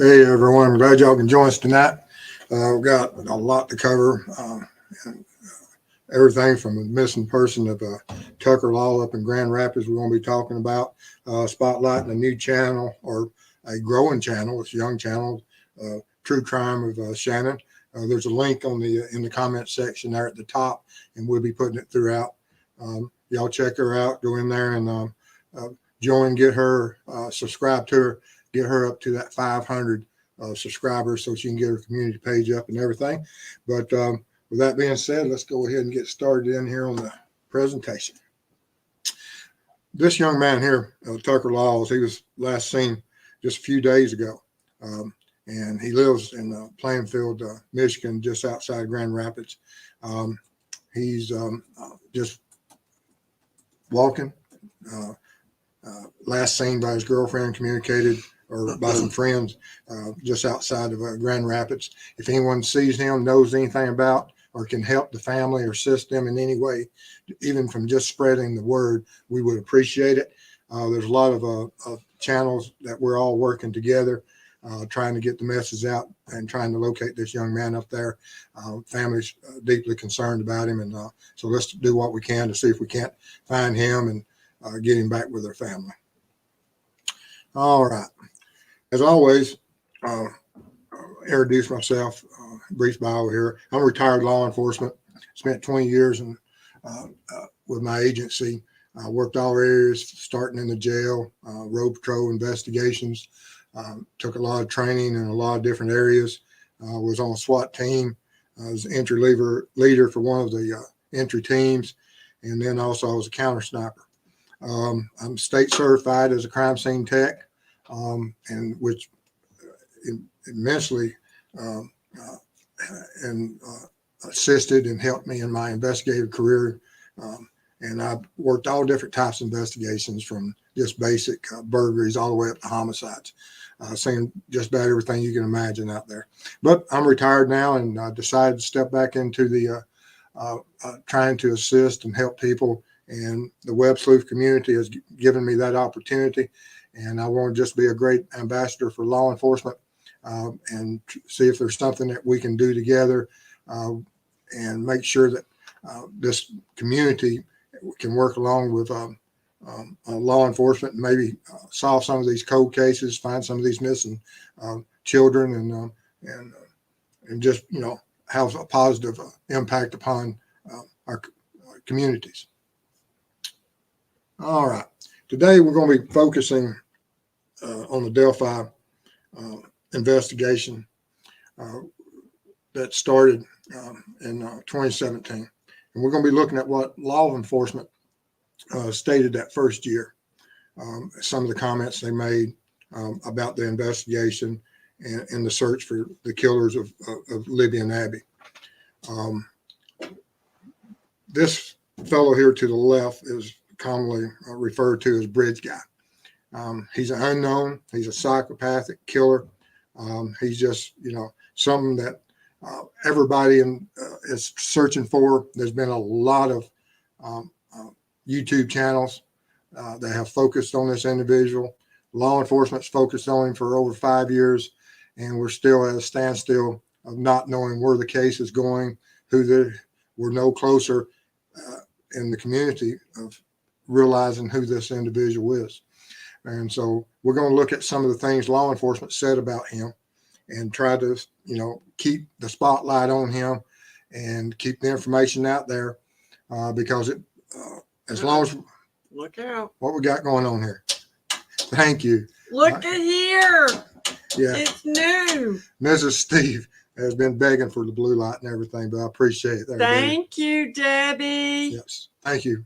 Hey everyone, I'm glad y'all can join us tonight. We've got a lot to cover. And everything from the missing person of Tucker Law up in Grand Rapids, we're going to be talking about spotlighting a new channel or a growing channel. It's a young channel, True Crime of Shannon. There's a link on the in the comment section there at the top, and we'll be putting it throughout. Y'all check her out, go in there and join, get her, subscribe to her, get her up to that 500 subscribers so she can get her community page up and everything. But with that being said, let's go ahead and get started in here on the presentation. This young man here, Tucker Laws, he was last seen just a few days ago. And he lives in Plainfield, Michigan, just outside Grand Rapids. He's just walking. Last seen by his girlfriend, communicated, or by some friends just outside of Grand Rapids. If anyone sees him, knows anything about, or can help the family or assist them in any way, even from just spreading the word, we would appreciate it. There's a lot of channels that we're all working together, trying to get the message out and trying to locate this young man up there. Family's deeply concerned about him, and so let's do what we can to see if we can't find him and get him back with their family. All right. As always, introduce myself, brief bio here. I'm a retired law enforcement, spent 20 years with my agency. Worked all areas, starting in the jail, road patrol investigations, took a lot of training in a lot of different areas, was on a SWAT team, was entry leader for one of the entry teams, and then also I was a counter sniper. I'm state certified as a crime scene tech, and which immensely assisted and helped me in my investigative career. And I've worked all different types of investigations, from just basic burglaries all the way up to homicides. Seen just about everything you can imagine out there. But I'm retired now, and I decided to step back into the trying to assist and help people. And the Web Sleuth community has given me that opportunity. And I want to just be a great ambassador for law enforcement, and see if there's something that we can do together, and make sure that this community can work along with law enforcement and maybe solve some of these cold cases, find some of these missing children, and just, have a positive impact upon our communities. All right. Today we're going to be focusing on the Delphi investigation that started in 2017. And we're going to be looking at what law enforcement stated that first year, some of the comments they made about the investigation and the search for the killers of Libby and Abby. This fellow here to the left is commonly referred to as Bridge Guy. He's an unknown. He's a psychopathic killer. He's just, something that everybody is searching for. There's been a lot of YouTube channels that have focused on this individual. Law enforcement's focused on him for over 5 years, and we're still at a standstill of not knowing where the case is going. We're no closer in the community of realizing who this individual is. And so we're going to look at some of the things law enforcement said about him and try to, keep the spotlight on him and keep the information out there, because as long as look out, what we got going on here. Thank you. Look at here. Yeah. It's new. Mrs. Steve has been begging for the blue light and everything, but I appreciate that. Thank you, Debbie. Yes. Thank you.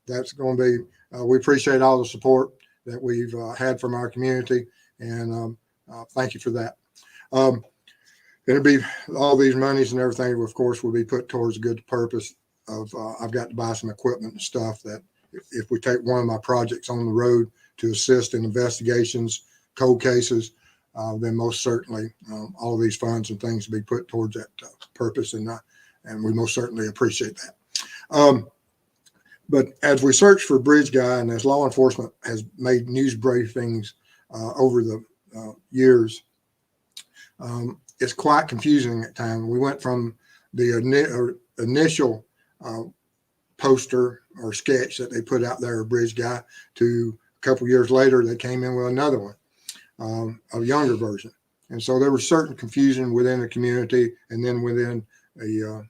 That's going to be, we appreciate all the support that we've had from our community, and thank you for that. It'll be all these monies and everything, of course, will be put towards a good purpose of, I've got to buy some equipment and stuff that if we take one of my projects on the road to assist in investigations, cold cases, then most certainly all of these funds and things will be put towards that purpose, and we most certainly appreciate that. But as we search for Bridge Guy, and as law enforcement has made news briefings over the years, It's quite confusing at times. We went from the initial poster or sketch that they put out there, a bridge guy, to a couple years later, they came in with another one, a younger version. And so there was certain confusion within the community and then within the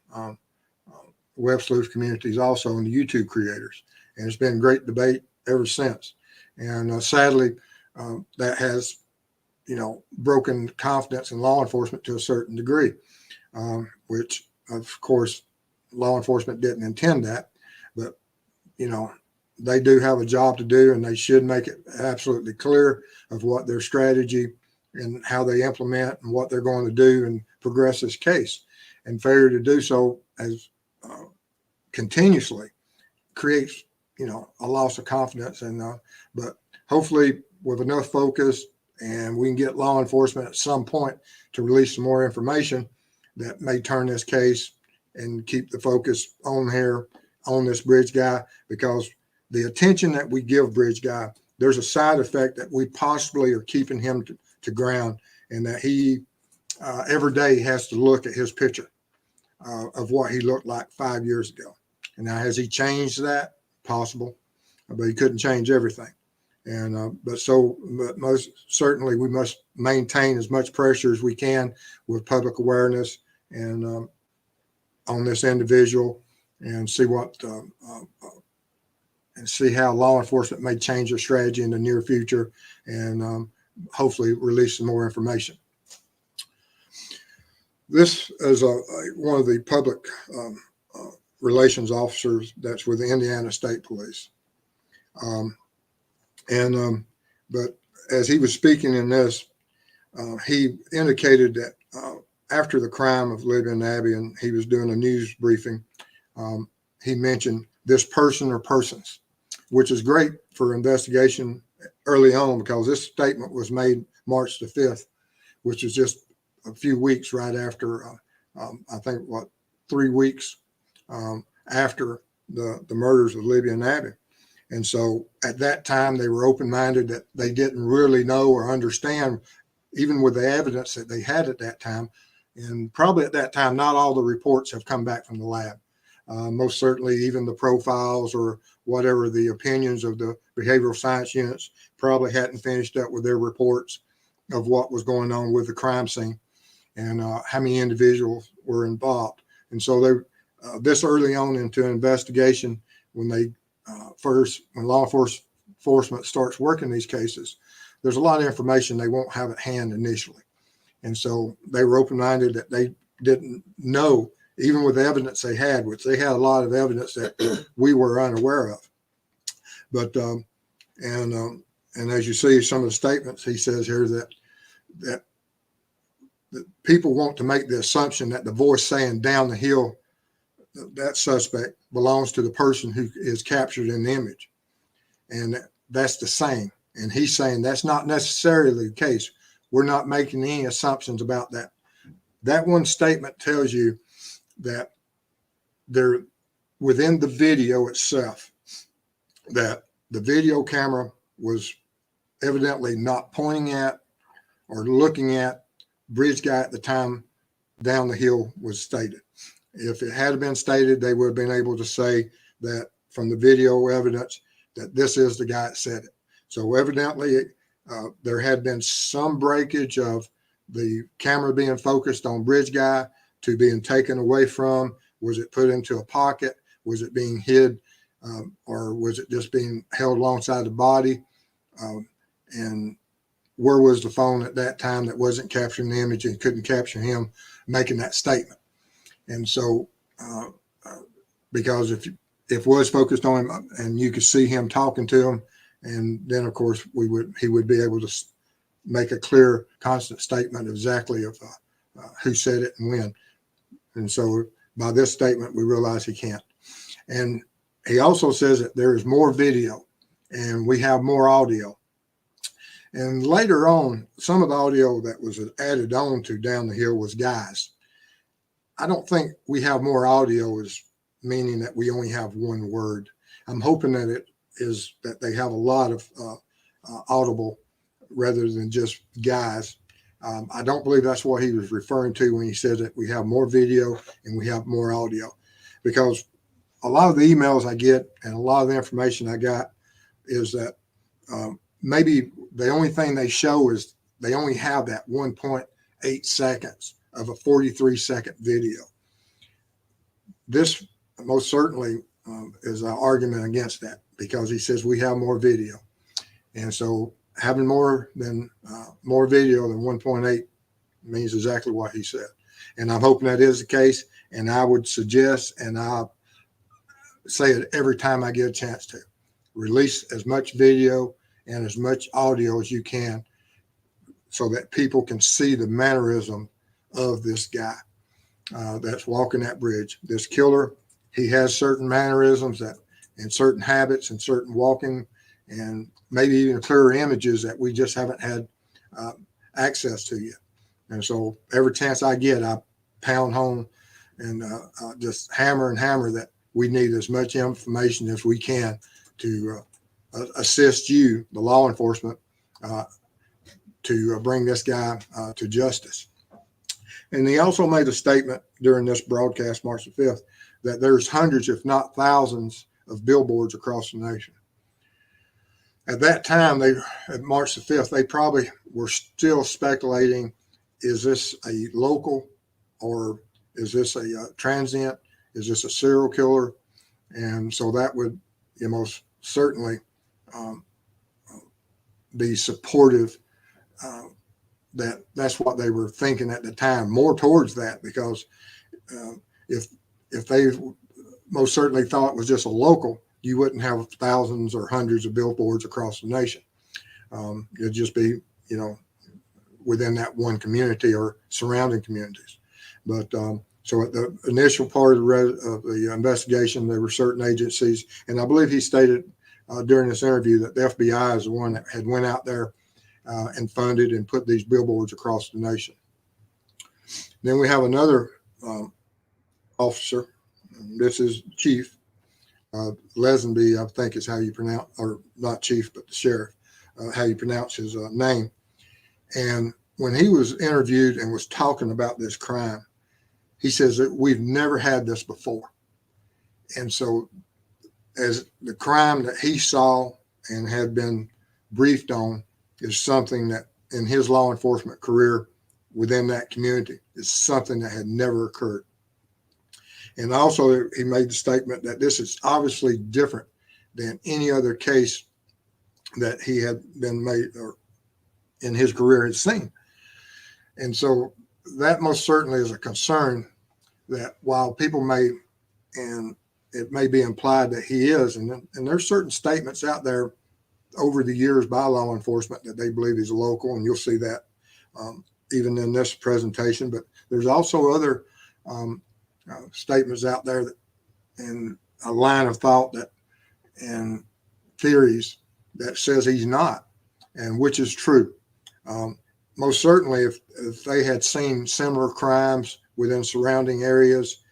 web sleuth communities also, and the YouTube creators. And it's been great debate ever since. And sadly, that has, broken confidence in law enforcement to a certain degree, which, of course, law enforcement didn't intend that. But, they do have a job to do, and they should make it absolutely clear of what their strategy and how they implement and what they're going to do and progress this case. And failure to do so as continuously creates, a loss of confidence. And but hopefully with enough focus, and we can get law enforcement at some point to release some more information that may turn this case and keep the focus on this bridge guy, because the attention that we give bridge guy, there's a side effect that we possibly are keeping him to ground, and that he every day has to look at his picture of what he looked like 5 years ago. And now, has he changed that? Possible, but he couldn't change everything. And but most certainly we must maintain as much pressure as we can with public awareness and on this individual, and see what and see how law enforcement may change their strategy in the near future, and hopefully release some more information. This is one of the public relations officers that's with the Indiana State Police. But as he was speaking in this, he indicated that after the crime of Libby and Abby, and he was doing a news briefing, he mentioned this person or persons, which is great for investigation early on, because this statement was made March the 5th, which is just a few weeks right after, I think, 3 weeks after the murders of Libby and Abby. And so at that time, they were open-minded that they didn't really know or understand, even with the evidence that they had at that time. And probably at that time, not all the reports have come back from the lab. Most certainly, even the profiles or whatever the opinions of the behavioral science units probably hadn't finished up with their reports of what was going on with the crime scene and how many individuals were involved. And so they, this early on into an investigation, when law enforcement starts working these cases, there's a lot of information they won't have at hand initially. And so they were open-minded that they didn't know, even with the evidence they had, which they had a lot of evidence that we were unaware of. But, and as you see, some of the statements he says here that people want to make the assumption that the voice saying down the hill, that suspect belongs to the person who is captured in the image. And that's the same. And he's saying that's not necessarily the case. We're not making any assumptions about that. That one statement tells you that they're within the video itself, that the video camera was evidently not pointing at or looking at bridge guy at the time down the hill was stated. If it had been stated, they would have been able to say that from the video evidence that this is the guy that said it. So evidently there had been some breakage of the camera being focused on bridge guy to being taken away from. Was it put into a pocket? Was it being hid? Or was it just being held alongside the body? And where was the phone at that time that wasn't capturing the image and couldn't capture him making that statement? And so, because if was focused on him and you could see him talking to him, and then of course he would be able to make a clear, constant statement exactly of who said it and when. And so by this statement, we realize he can't. And he also says that there is more video and we have more audio. And later on, some of the audio that was added on to down the hill was guys. I don't think we have more audio is meaning that we only have one word. I'm hoping that it is that they have a lot of audible rather than just guys. I don't believe that's what he was referring to when he said that we have more video and we have more audio, because a lot of the emails I get and a lot of the information I got is that maybe the only thing they show is they only have that 1.8 seconds of a 43-second video. This most certainly is an argument against that, because he says we have more video. And so having more video than 1.8 means exactly what he said. And I'm hoping that is the case. And I would suggest, and I say it every time I get a chance to, release as much video and as much audio as you can, so that people can see the mannerism of this guy that's walking that bridge. This killer, he has certain mannerisms that, and certain habits and certain walking, and maybe even clearer images that we just haven't had access to yet. And so every chance I get, I pound home and just hammer that we need as much information as we can to assist you, the law enforcement, to bring this guy to justice. And he also made a statement during this broadcast, March the 5th, that there's hundreds, if not thousands, of billboards across the nation. At that time, at March the 5th, they probably were still speculating, is this a local, or is this a transient? Is this a serial killer? And so that would most certainly be supportive. That's what they were thinking at the time, more towards that, because if they most certainly thought it was just a local, you wouldn't have thousands or hundreds of billboards across the nation. It'd just be, within that one community or surrounding communities. But so at the initial part of the investigation, there were certain agencies, and I believe he stated during this interview that the FBI is the one that had went out there and funded and put these billboards across the nation. Then we have another officer. This is Chief Lesenby, I think is how you pronounce, or not Chief, but the sheriff, how you pronounce his name. And when he was interviewed and was talking about this crime, he says that we've never had this before. And so as the crime that he saw and had been briefed on is something that in his law enforcement career within that community is something that had never occurred. And also he made the statement that this is obviously different than any other case that he had been made or in his career had seen. And so that most certainly is a concern, that while people may, and it may be implied that he is, and there's certain statements out there over the years by law enforcement that they believe he's a local, and you'll see that even in this presentation. But there's also other statements out there that, and a line of thought that, and theories that says he's not, and which is true. Most certainly, if they had seen similar crimes within surrounding areas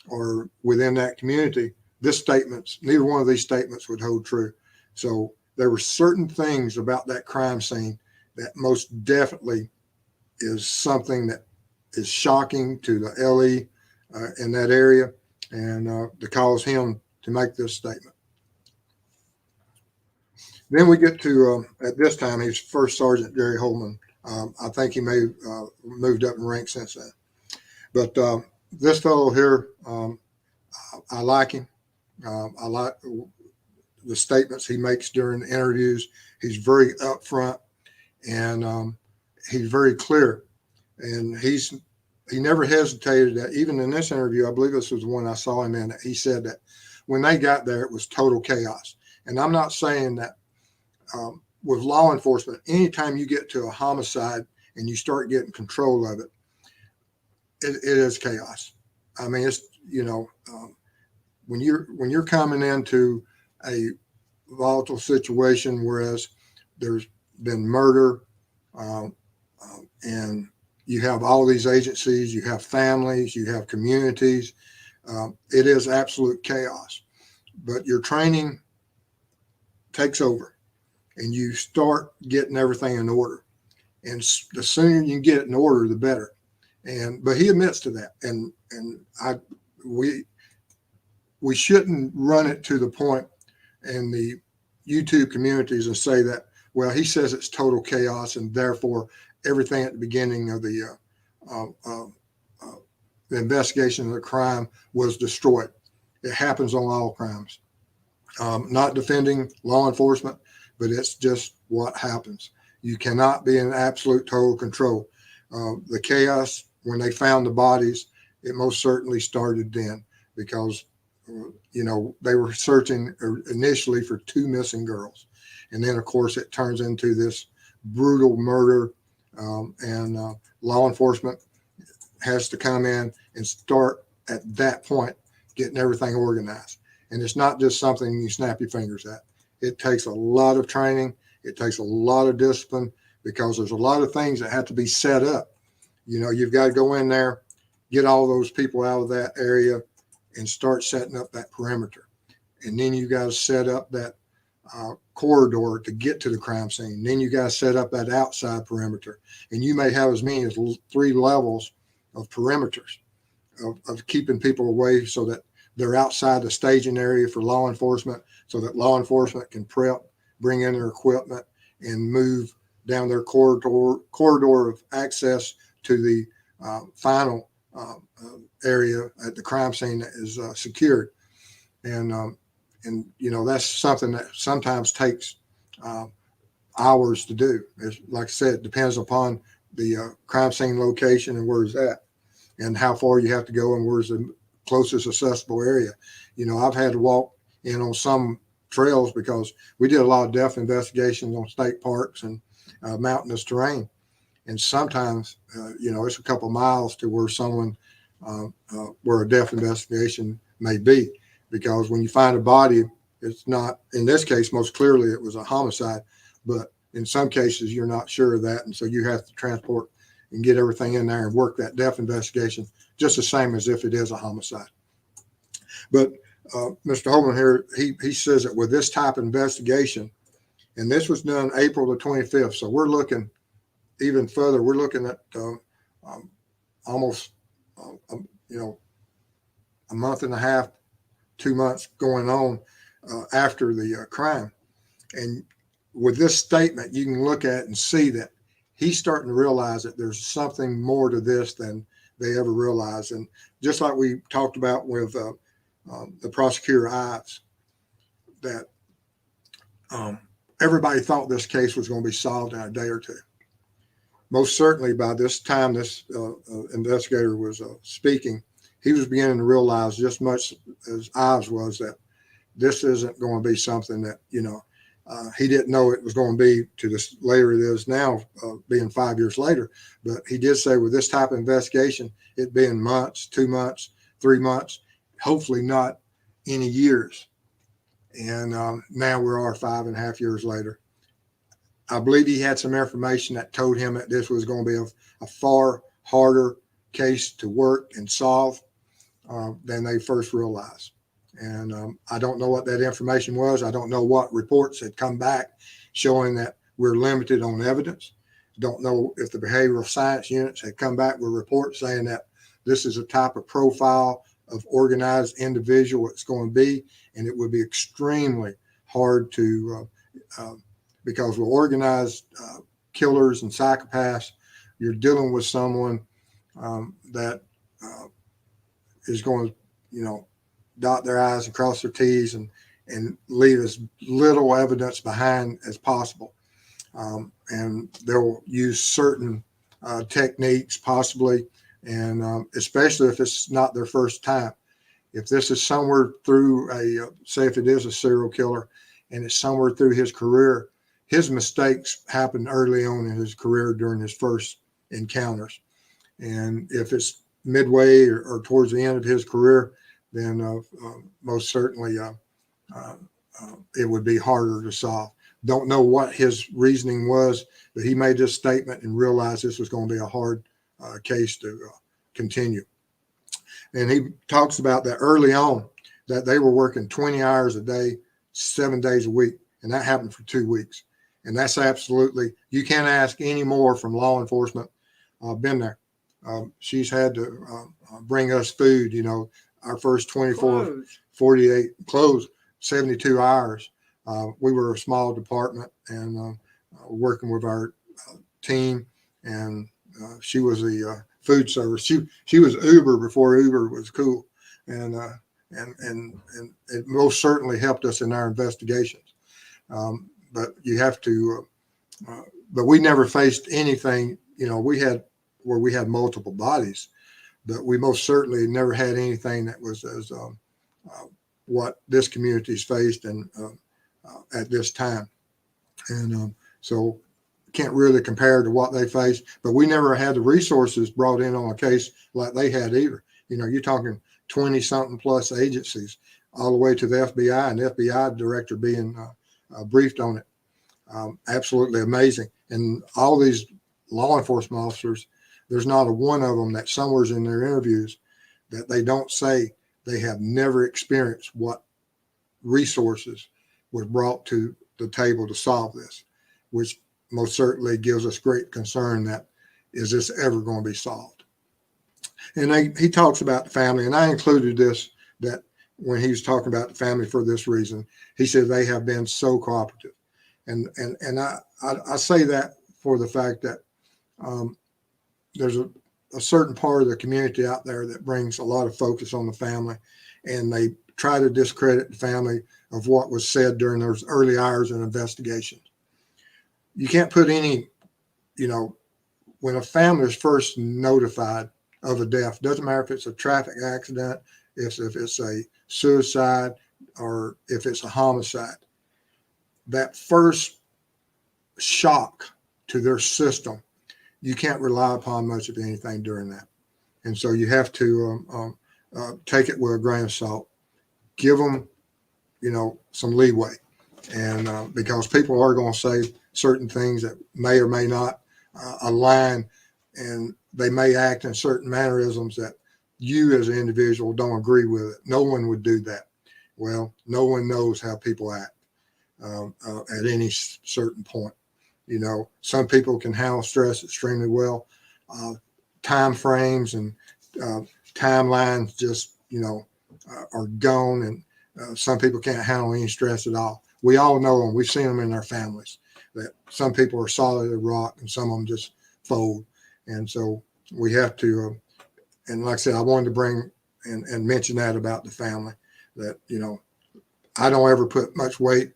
or within that community, neither one of these statements would hold true. So there were certain things about that crime scene that most definitely is something that is shocking to the LE in that area, and to cause him to make this statement. Then we get to, at this time, he's First Sergeant Jerry Holman. I think he may have moved up in rank since then. But this fellow here, I like him. I like the statements he makes during the interviews. He's very upfront, and he's very clear. And he never hesitated. Even in this interview, I believe this was the one I saw him in, that he said that when they got there, it was total chaos. And I'm not saying that with law enforcement, anytime you get to a homicide and you start getting control of it, it is chaos. I mean, it's, when you're coming into a volatile situation, whereas there's been murder, and you have all these agencies, you have families, you have communities, it is absolute chaos. But your training takes over, and you start getting everything in order. And the sooner you can get it in order, the better. But he admits to that. We shouldn't run it to the point in the YouTube communities and say that, well, he says it's total chaos and therefore everything at the beginning of the investigation of the crime was destroyed. It happens on all crimes. Not defending law enforcement, but it's just what happens. You cannot be in absolute total control. The chaos, when they found the bodies, it most certainly started then because, they were searching initially for 2 missing girls. And then, of course, it turns into this brutal murder, and law enforcement has to come in and start at that point getting everything organized. And it's not just something you snap your fingers at. It takes a lot of training. It takes a lot of discipline because there's a lot of things that have to be set up. You've got to go in there, get all those people out of that area and start setting up that perimeter. And then you got to set up that corridor to get to the crime scene. And then you got to set up that outside perimeter. And you may have as many as 3 levels of perimeters of keeping people away so that they're outside the staging area for law enforcement so that law enforcement can prep, bring in their equipment, and move down their corridor of access to the final area at the crime scene that is secured. And that's something that sometimes takes hours to do. Like I said, it depends upon the crime scene location and where it's at and how far you have to go and where's the closest accessible area. I've had to walk in on some trails because we did a lot of death investigations on state parks and mountainous terrain. And sometimes, it's a couple miles to where where a death investigation may be, because when you find a body, it's not, in this case, most clearly it was a homicide, but in some cases you're not sure of that. And so you have to transport and get everything in there and work that death investigation just the same as if it is a homicide. But Mr. Holman here, he says that with this type of investigation, and this was done April the 25th, so we're looking even further. We're looking at almost, a month and a half, 2 months going on after the crime. And with this statement, you can look at and see that he's starting to realize that there's something more to this than they ever realized. And just like we talked about with the prosecutor Ives, that everybody thought this case was going to be solved in a day or two. Most certainly by this time this investigator was speaking, he was beginning to realize just much as Ives was that this isn't going to be something that, he didn't know it was going to be to this later it is now, being 5 years later. But he did say with this type of investigation, it being months, 2 months, 3 months, hopefully not any years. And now we are 5.5 years later. I believe he had some information that told him that this was going to be a far harder case to work and solve than they first realized. And I don't know what that information was. I don't know what reports had come back showing that we're limited on evidence. Don't know if the behavioral science units had come back with reports saying that this is a type of profile of organized individual it's going to be, and it would be extremely hard to because with organized killers and psychopaths, you're dealing with someone that is going to, dot their I's and cross their T's and leave as little evidence behind as possible. And they'll use certain techniques possibly, and especially if it's not their first time. If this is somewhere through say if it is a serial killer and it's somewhere through his career, his mistakes happened early on in his career during his first encounters. And if it's midway or towards the end of his career, then most certainly it would be harder to solve. Don't know what his reasoning was, but he made this statement and realized this was going to be a hard case to continue. And he talks about that early on, that they were working 20 hours a day, 7 days a week, and that happened for 2 weeks. And that's absolutely, you can't ask any more from law enforcement. I've been there. She's had to bring us food, our first 24, Clothes. 48, closed 72 hours. We were a small department and working with our team, and she was the food service. She was Uber before Uber was cool, and it most certainly helped us in our investigations. But you have to, but we never faced anything. We had where we had multiple bodies, but we most certainly never had anything that was as what this community's faced and at this time. And so can't really compare to what they faced, but we never had the resources brought in on a case like they had either. You're talking 20 something plus agencies all the way to the FBI, and the FBI director being briefed on it. Absolutely amazing. And all these law enforcement officers, there's not a one of them that somewhere's in their interviews that they don't say they have never experienced what resources were brought to the table to solve this, which most certainly gives us great concern that is this ever going to be solved. And he talks about the family, and I included this, that when he was talking about the family for this reason, he said they have been so cooperative. And I say that for the fact that there's a certain part of the community out there that brings a lot of focus on the family, and they try to discredit the family of what was said during those early hours of investigation. You can't put any, when a family is first notified of a death, doesn't matter if it's a traffic accident, if it's a suicide, or if it's a homicide, that first shock to their system, you can't rely upon much of anything during that. And so you have to take it with a grain of salt, give them, some leeway. And because people are going to say certain things that may or may not align, and they may act in certain mannerisms that you as an individual don't agree with it. No one would do that. Well, no one knows how people act at any certain point. Some people can handle stress extremely well. Time frames and timelines just, are gone, and some people can't handle any stress at all. We all know them. We've seen them in our families, that some people are solid as rock and some of them just fold. And so we have to, and like I said, I wanted to bring and mention that about the family, that, I don't ever put much weight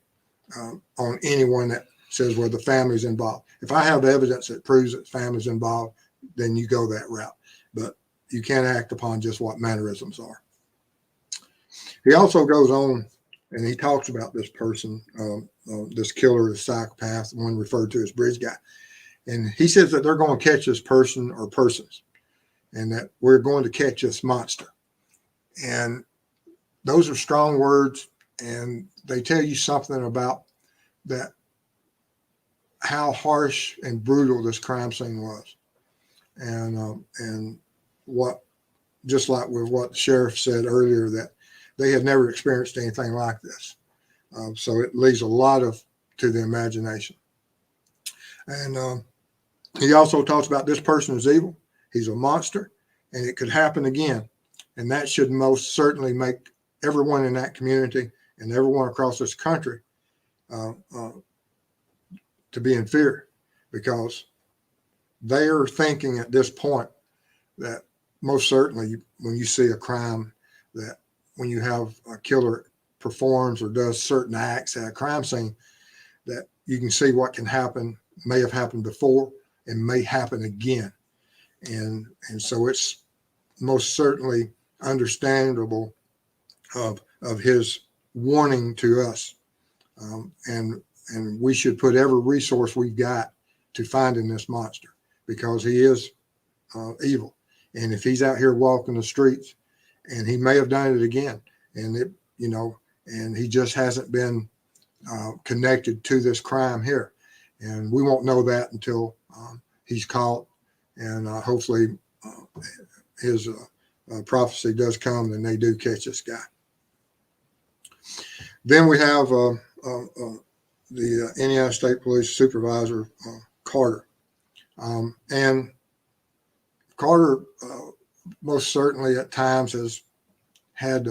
on anyone that says, well, the family's involved. If I have evidence that proves that family's involved, then you go that route. But you can't act upon just what mannerisms are. He also goes on and he talks about this person, this killer, the psychopath, the one referred to as Bridge Guy. And he says that they're going to catch this person or persons, and that we're going to catch this monster. And those are strong words, and they tell you something about that, how harsh and brutal this crime scene was. And what, just like with what the sheriff said earlier, that they had never experienced anything like this. So it leaves a lot to the imagination. And he also talks about this person is evil. He's a monster, and it could happen again. And that should most certainly make everyone in that community and everyone across this country to be in fear, because they are thinking at this point that most certainly when you see a crime, that when you have a killer performs or does certain acts at a crime scene, that you can see what can happen, may have happened before, and may happen again. And so it's most certainly understandable of his warning to us. And we should put every resource we've got to finding this monster, because he is evil. And if he's out here walking the streets, and he may have done it again, and and he just hasn't been connected to this crime here. And we won't know that until he's caught, and hopefully his prophecy does come and they do catch this guy. Then we have the Indiana State Police Supervisor, Carter. And Carter most certainly at times has had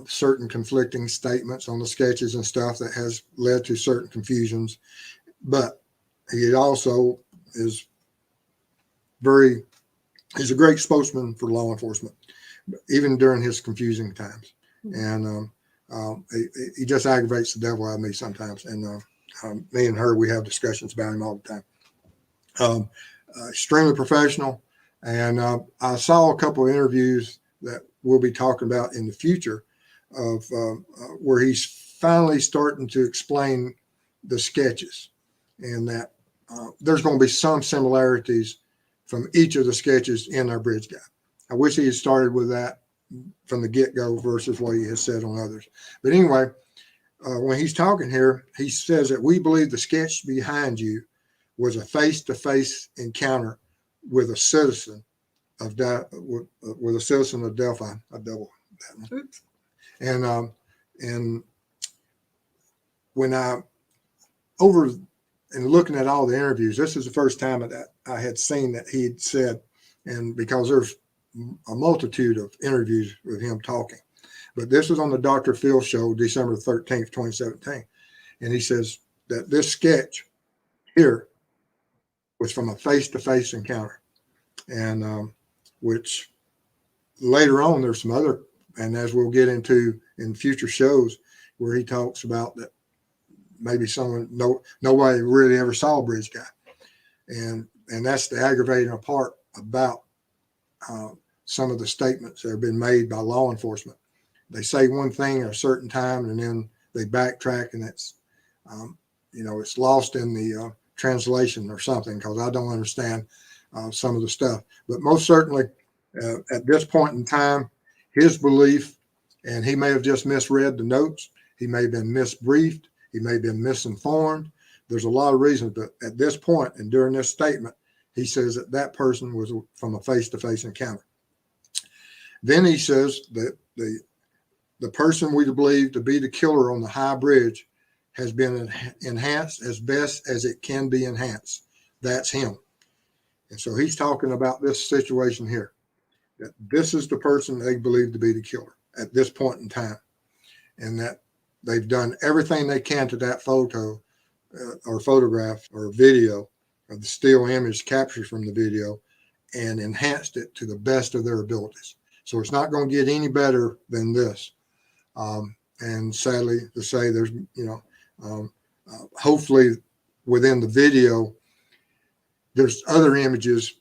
certain conflicting statements on the sketches and stuff that has led to certain confusions. But he also is he's a great spokesman for law enforcement, even during his confusing times. And he just aggravates the devil out of me sometimes. And me and her, we have discussions about him all the time. Extremely professional. And I saw a couple of interviews that we'll be talking about in the future of where he's finally starting to explain the sketches, and that there's going to be some similarities from each of the sketches in our bridge guide. I wish he had started with that from the get-go versus what he has said on others. But anyway, when he's talking here, he says that we believe the sketch behind you was a face-to-face encounter with a citizen of with a citizen of Delphi. I double that one. Oops. And when I over and looking at all the interviews, this is the first time that I had seen that he'd said, and because there's a multitude of interviews with him talking, but this was on the Dr. Phil show, December 13th, 2017. And he says that this sketch here was from a face-to-face encounter, and which later on there's some other, and as we'll get into in future shows, where he talks about that maybe nobody really ever saw a bridge guy, and that's the aggravating part about some of the statements that have been made by law enforcement. They say one thing at a certain time, and then they backtrack, and it's it's lost in the translation or something, because I don't understand some of the stuff. But most certainly, at this point in time, his belief, and he may have just misread the notes, he may have been misbriefed, he may have been misinformed. There's a lot of reasons, but at this point and during this statement, he says that that person was from a face-to-face encounter. Then he says that the person we believe to be the killer on the high bridge has been enhanced as best as it can be enhanced. That's him. And so he's talking about this situation here, that this is the person they believe to be the killer at this point in time, and that they've done everything they can to that photo or photograph or video of the still image captured from the video and enhanced it to the best of their abilities. So it's not going to get any better than this. And sadly to say, there's, hopefully within the video, there's other images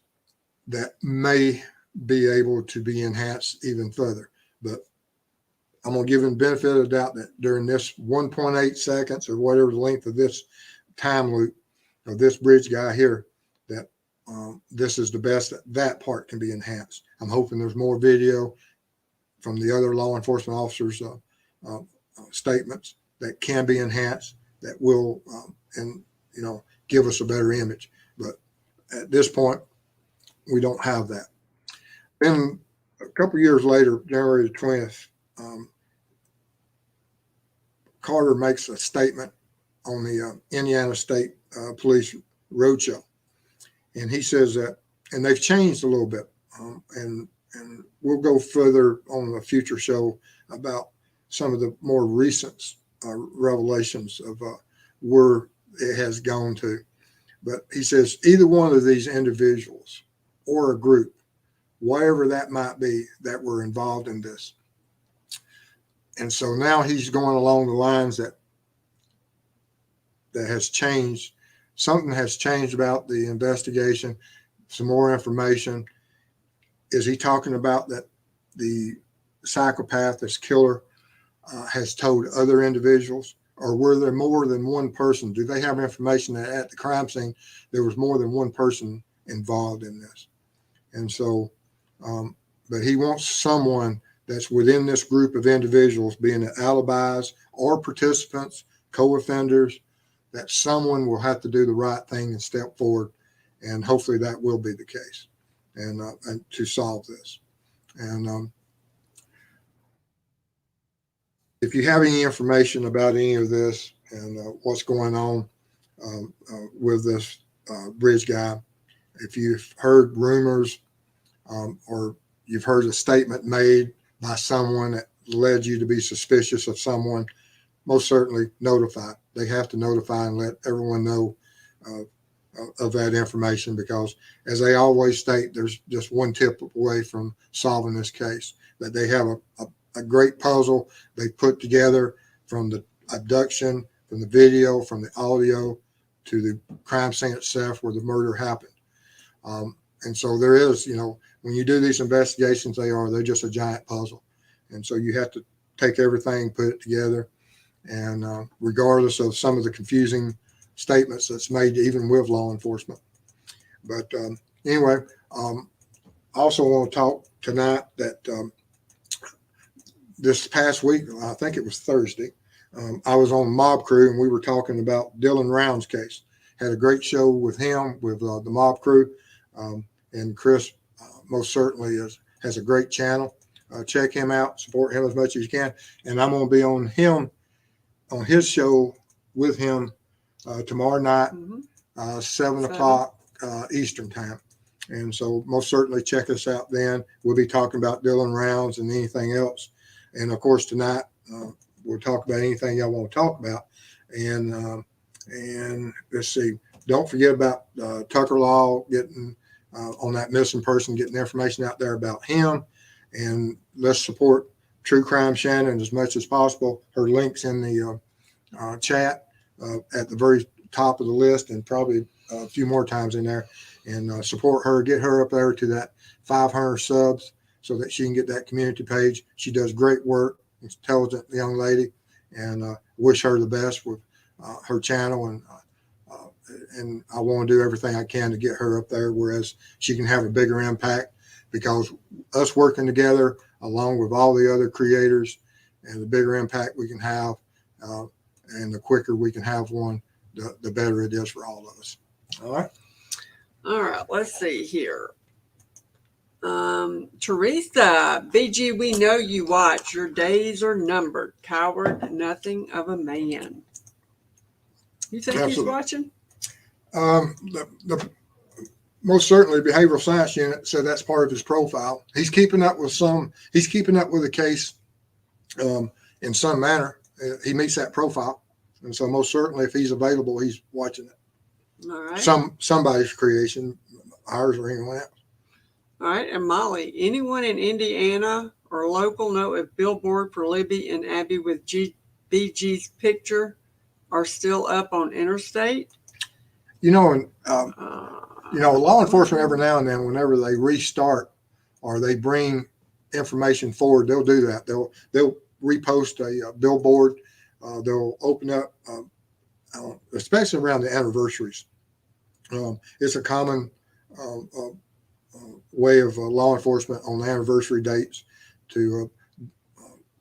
that may be able to be enhanced even further. But I'm going to give him the benefit of the doubt that during this 1.8 seconds or whatever the length of this time loop of this bridge guy here, that this is the best that part can be enhanced. I'm hoping there's more video from the other law enforcement officers' statements that can be enhanced, that will give us a better image. But at this point, we don't have that. Then a couple years later, January the 20th, Carter makes a statement on the Indiana State Police Roadshow. And he says that, and they've changed a little bit, and we'll go further on a future show about some of the more recent revelations of where it has gone to. But he says either one of these individuals or a group, whatever that might be, that were involved in this. And so now he's going along the lines that has changed. Something has changed about the investigation, some more information. Is he talking about that the psychopath, this killer, has told other individuals? Or were there more than one person? Do they have information that at the crime scene there was more than one person involved in this? And so, but he wants someone that's within this group of individuals, being the alibis or participants, co-offenders, that someone will have to do the right thing and step forward. And hopefully that will be the case, and to solve this. And if you have any information about any of this, and what's going on with this bridge guy. If you've heard rumors or you've heard a statement made by someone that led you to be suspicious of someone, most certainly notify. They have to notify and let everyone know of that information, because, as they always state, there's just one tip away from solving this case. That they have a great puzzle they put together, from the abduction, from the video, from the audio, to the crime scene itself where the murder happened. And so there is, when you do these investigations, they're just a giant puzzle. And so you have to take everything, put it together. And regardless of some of the confusing statements that's made, even with law enforcement. But anyway, I also want to talk tonight that this past week, I think it was Thursday, I was on Mob Crew, and we were talking about Dylan Round's case. Had a great show with him, with the Mob Crew. And Chris most certainly has a great channel. Check him out, support him as much as you can. And I'm going to be on his show with him tomorrow night, 7 o'clock Eastern time. And so most certainly check us out then. We'll be talking about Dylan Rounds and anything else. And of course, tonight we'll talk about anything y'all want to talk about. And let's see, don't forget about Tucker Law getting on that missing person, getting information out there about him. And let's support True Crime Shannon as much as possible. Her link's in the chat at the very top of the list, and probably a few more times in there. And support her, get her up there to that 500 subs so that she can get that community page. She does great work, intelligent young lady, and wish her the best with her channel. And I want to do everything I can to get her up there, whereas she can have a bigger impact, because us working together along with all the other creators, and the bigger impact we can have, and the quicker we can have one, the better it is for all of us. All right. All right. Let's see here. Teresa, BG, we know you watch. Your days are numbered. Coward, nothing of a man. You think Absolutely. He's watching? The most certainly behavioral science unit said that's part of his profile. He's keeping up with the case in some manner. He meets that profile. And so most certainly if he's available, he's watching it. All right. Somebody's creation, ours or anyone else. All right. And Molly, anyone in Indiana or local know if billboard for Libby and Abby with BG's picture are still up on Interstate? Law enforcement every now and then, whenever they restart or they bring information forward, they'll do that. They'll repost a billboard. They'll open up, especially around the anniversaries. It's a common way of law enforcement on anniversary dates to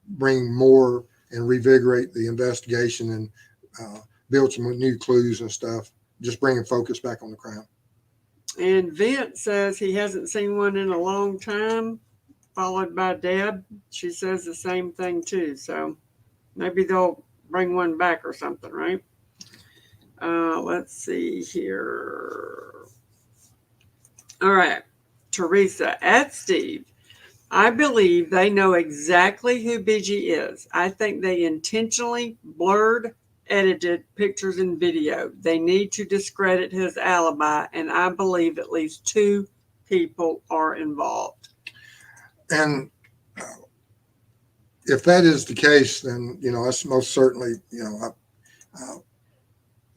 bring more and revigorate the investigation and build some new clues and stuff. Just bringing focus back on the crime. And Vince says he hasn't seen one in a long time, followed by Deb. She says the same thing too. So maybe they'll bring one back or something, right? Let's see here. All right. Teresa, at Steve, I believe they know exactly who BG is. I think they intentionally blurred, edited pictures and video. They need to discredit his alibi, and I believe at least 2 people are involved. And if that is the case, then that's most certainly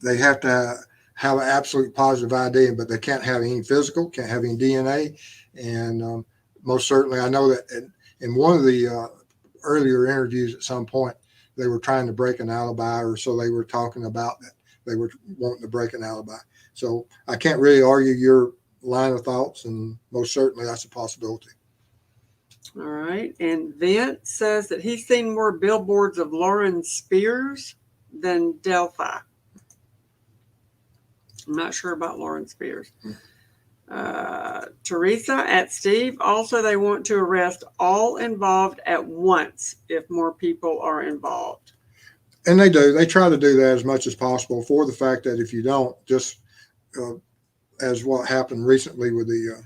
they have to have an absolute positive ID, but they can't have any physical, can't have any DNA, and most certainly I know that in one of the earlier interviews at some point, they were trying to break an alibi, or so they were talking about that they were wanting to break an alibi. So I can't really argue your line of thoughts, and most certainly that's a possibility. All right. And Vince says that he's seen more billboards of Lauren Spears than Delphi. I'm not sure about Lauren Spears. Teresa, at Steve, also they want to arrest all involved at once if more people are involved. And they do. They try to do that as much as possible, for the fact that if you don't, just as what happened recently with the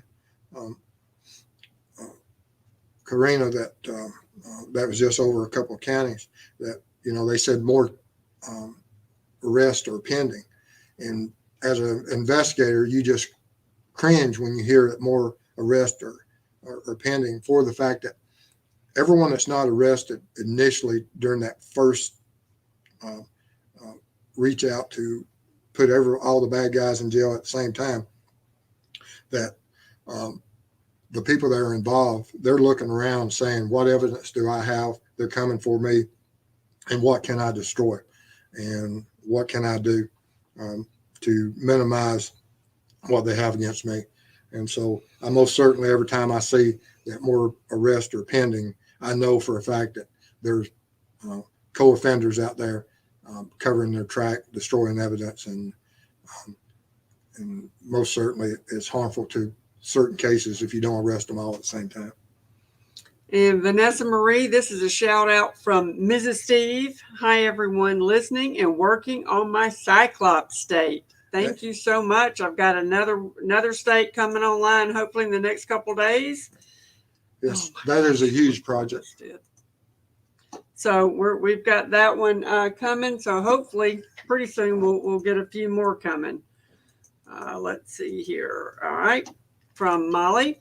um, Karina, that was just over a couple of counties, that, they said more arrests are pending. And as an investigator, you just cringe when you hear that more arrests are pending, for the fact that everyone that's not arrested initially during that first reach out to put all the bad guys in jail at the same time, that the people that are involved, they're looking around saying, what evidence do I have? They're coming for me. And what can I destroy? And what can I do to minimize what they have against me? And so I most certainly, every time I see that more arrests are pending, I know for a fact that there's co-offenders out there covering their track, destroying evidence, and most certainly it's harmful to certain cases if you don't arrest them all at the same time. And Vanessa Marie, this is a shout out from Mrs. Steve. Hi, everyone listening and working on my Cyclops state. Thank you so much. I've got another state coming online, hopefully in the next couple of days. Yes, that is a huge project. So we've got that one coming. So hopefully pretty soon we'll get a few more coming. Let's see here. All right. From Molly.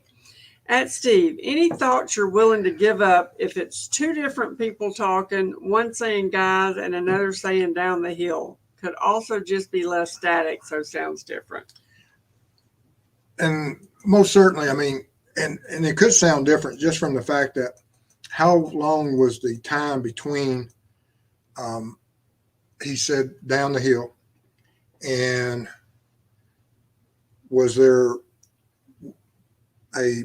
At Steve, any thoughts you're willing to give up if it's two different people talking, one saying guys and another saying down the hill? Could also just be less static, so sounds different. And most certainly, I mean, and it could sound different just from the fact that how long was the time between he said down the hill, and was there a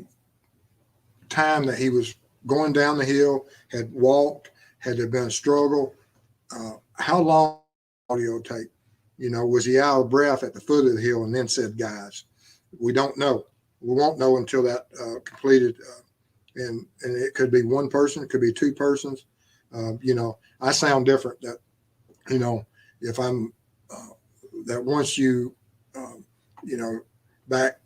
time that he was going down the hill, had walked, had there been a struggle? How long audio tape? Was he out of breath at the foot of the hill and then said guys? We don't know. We won't know until that completed. And it could be one person, it could be two persons. I sound different. That, if I'm that once you, back,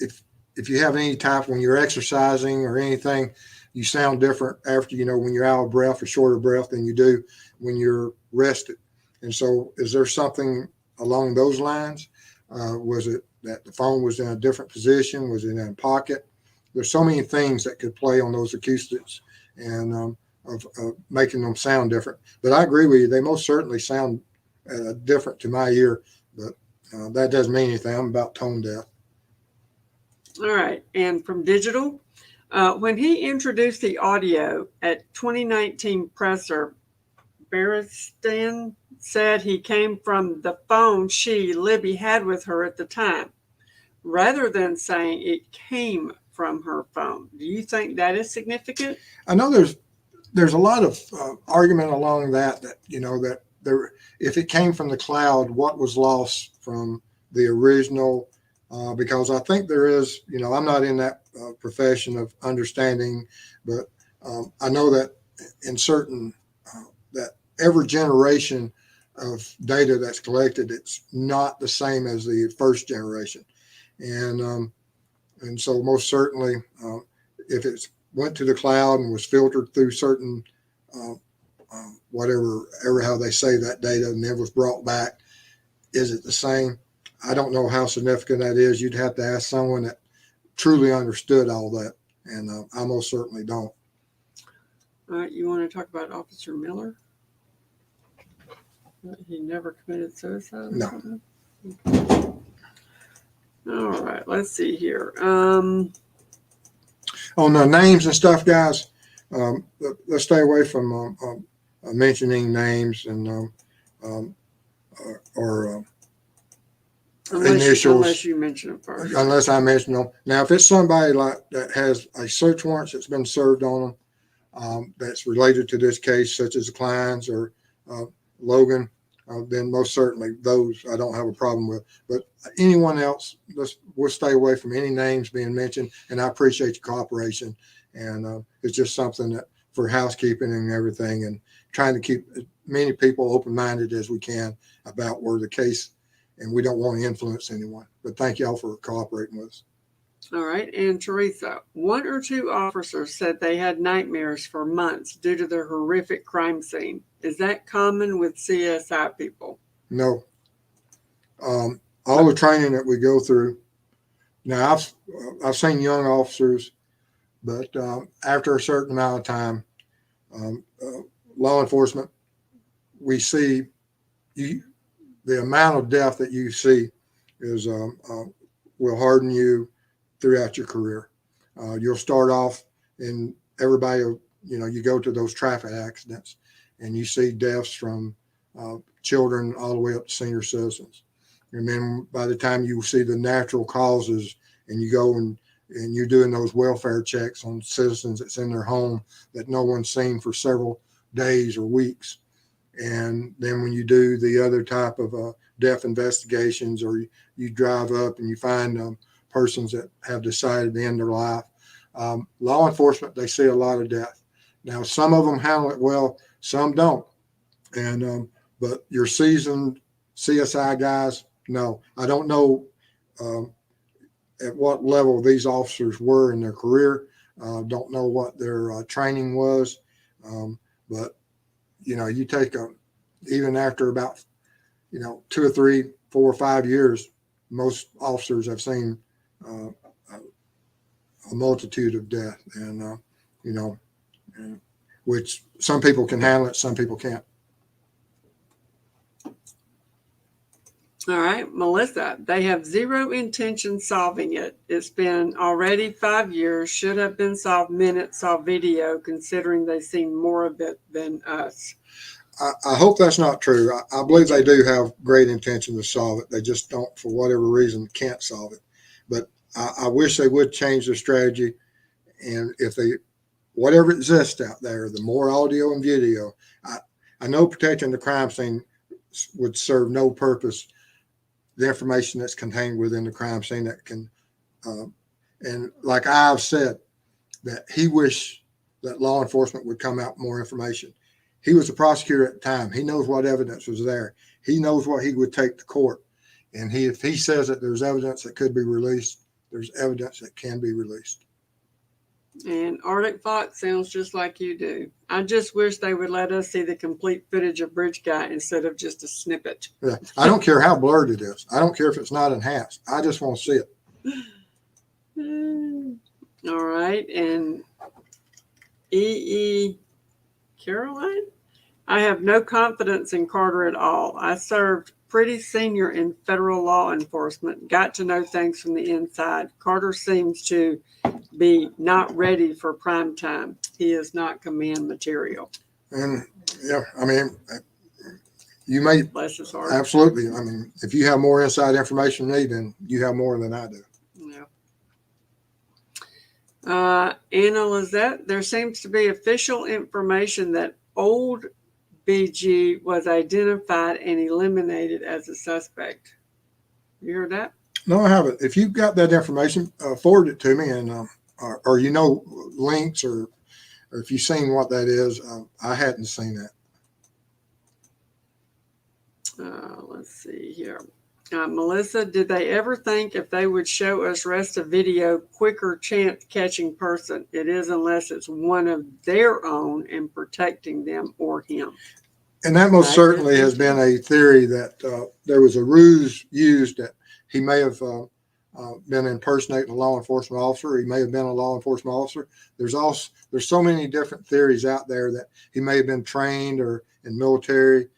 if you have any type, when you're exercising or anything, you sound different after, when you're out of breath or short of breath than you do when you're rested. And so is there something along those lines? Was it that the phone was in a different position? Was it in a pocket? There's so many things that could play on those acoustics and of making them sound different. But I agree with you. They most certainly sound different to my ear, but that doesn't mean anything. I'm about tone deaf. All right. And from Digital, when he introduced the audio at 2019 presser, Beristan said he came from the phone Libby, had with her at the time, rather than saying it came from her phone. Do you think that is significant? I know there's a lot of argument along that that there, if it came from the cloud, what was lost from the original? Because I think there is, I'm not in that profession of understanding, but I know that in certain, that every generation of data that's collected, it's not the same as the first generation. And so most certainly, if it went to the cloud and was filtered through certain, whatever how they say that data, and then was brought back, is it the same? I don't know how significant that is. You'd have to ask someone that truly understood all that, and I most certainly don't. All right, you want to talk about Officer Miller? He never committed suicide? No. All right, let's see here. On the names and stuff, guys, let's stay away from mentioning names and or initials. Unless you mention it first. Unless I mention them. Now, if it's somebody like that has a search warrant that's been served on them, that's related to this case, such as Klein's or Logan, then most certainly those I don't have a problem with. But anyone else, we'll stay away from any names being mentioned. And I appreciate your cooperation. And it's just something that for housekeeping and everything, and trying to keep as many people open-minded as we can about where the case, and we don't want to influence anyone. But thank y'all for cooperating with us. All right. And Teresa, 1 or 2 officers said they had nightmares for months due to the horrific crime scene. Is that common with CSI people? No. All the training that we go through. Now, I've seen young officers, but after a certain amount of time, law enforcement, we see the amount of death that you see is will harden you throughout your career. You'll start off, and everybody, you go to those traffic accidents, and you see deaths from children all the way up to senior citizens. And then by the time you see the natural causes, and you go and you're doing those welfare checks on citizens that's in their home that no one's seen for several days or weeks. And then when you do the other type of death investigations, or you drive up and you find persons that have decided to end their life, law enforcement, they see a lot of death. Now, some of them handle it well, some don't. And but your seasoned CSI guys, no. I don't know at what level these officers were in their career. Don't know what their training was. But, you take even after about, 2 or 3, 4 or 5 years, most officers have seen a multitude of death, and, which some people can handle it, some people can't. All right, Melissa, they have zero intention solving it. It's been already 5 years, should have been solved minutes, saw video, considering they've seen more of it than us. I hope that's not true. I believe they do have great intention to solve it. They just don't, for whatever reason, can't solve it. But I wish they would change their strategy. And if they, whatever exists out there, the more audio and video, I know protecting the crime scene would serve no purpose. The information that's contained within the crime scene that can, and like I've said, that he wished that law enforcement would come out with more information. He was the prosecutor at the time. He knows what evidence was there. He knows what he would take to court. And if he says that there's evidence that could be released, there's evidence that can be released. And Arctic Fox sounds just like you do. I just wish they would let us see the complete footage of Bridge Guy instead of just a snippet. Yeah. I don't care how blurred it is. I don't care if it's not enhanced. I just want to see it. All right. And E.E. Caroline? I have no confidence in Carter at all. I served pretty senior in federal law enforcement, got to know things from the inside. Carter seems to be not ready for prime time. He is not command material. And yeah, I mean, you may, bless his heart. Absolutely. I mean, if you have more inside information than me, then you have more than I do. Yeah. Anna Lizette, there seems to be official information that old BG was identified and eliminated as a suspect. You heard that? No, I haven't. If you've got that information, forward it to me, and or links, or if you've seen what that is. I hadn't seen that. Let's see here. Melissa, did they ever think if they would show us rest of video, quicker chance catching person it is, unless it's one of their own and protecting them or him? And that most certainly has been a theory that there was a ruse used, that he may have been impersonating a law enforcement officer. He may have been a law enforcement officer. There's so many different theories out there that he may have been trained or in military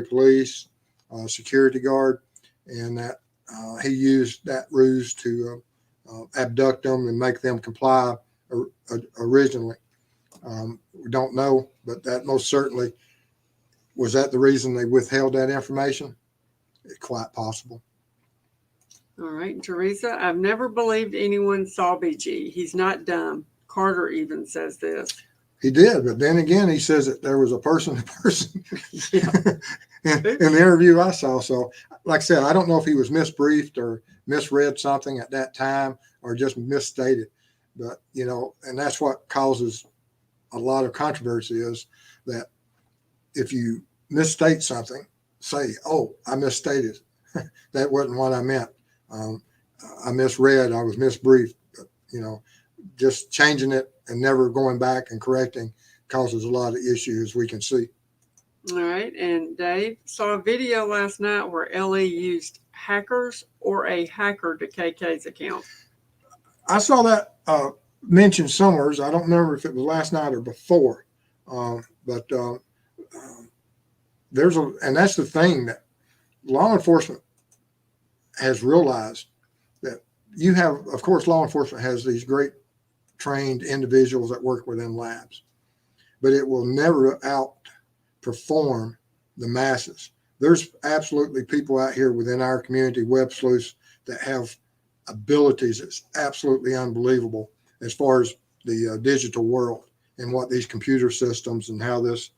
police, security guard, and that he used that ruse to abduct them and make them comply originally. We don't know, but that most certainly, was that the reason they withheld that information? It's quite possible. All right, Teresa, I've never believed anyone saw BG. He's not dumb. Carter even says this. He did, but then again, he says that there was a person to person in the interview I saw. So, like I said, I don't know if he was misbriefed or misread something at that time or just misstated. But, and that's what causes a lot of controversy is that if you misstate something, say, "Oh, I misstated. That wasn't what I meant. I misread. I was misbriefed." But, just changing it and never going back and correcting causes a lot of issues we can see. All right. And Dave saw a video last night where Ellie used hackers or a hacker to KK's account. I saw that mentioned somewhere. I don't remember if it was last night or before, but and that's the thing that law enforcement has realized, that you have, of course, law enforcement has these great trained individuals that work within labs, but it will never outperform the masses. There's absolutely people out here within our community, web sleuths, that have abilities that's absolutely unbelievable as far as the digital world and what these computer systems and how this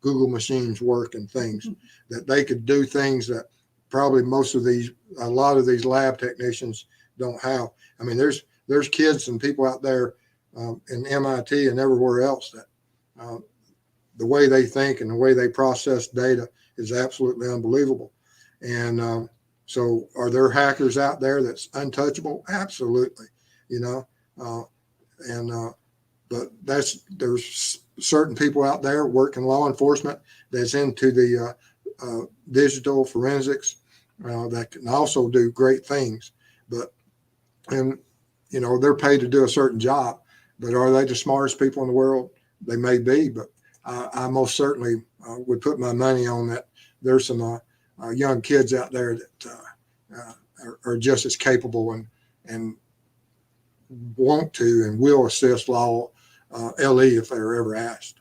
Google machines work and things, that they could do things that probably a lot of these lab technicians don't have. I mean, there's kids and people out there in MIT and everywhere else that the way they think and the way they process data is absolutely unbelievable. And so are there hackers out there that's untouchable? Absolutely, but there's certain people out there working law enforcement that's into the digital forensics that can also do great things. And they're paid to do a certain job, but are they the smartest people in the world? They may be, but I most certainly would put my money on that. There's some young kids out there that are just as capable and want to and will assist law LE if they're ever asked.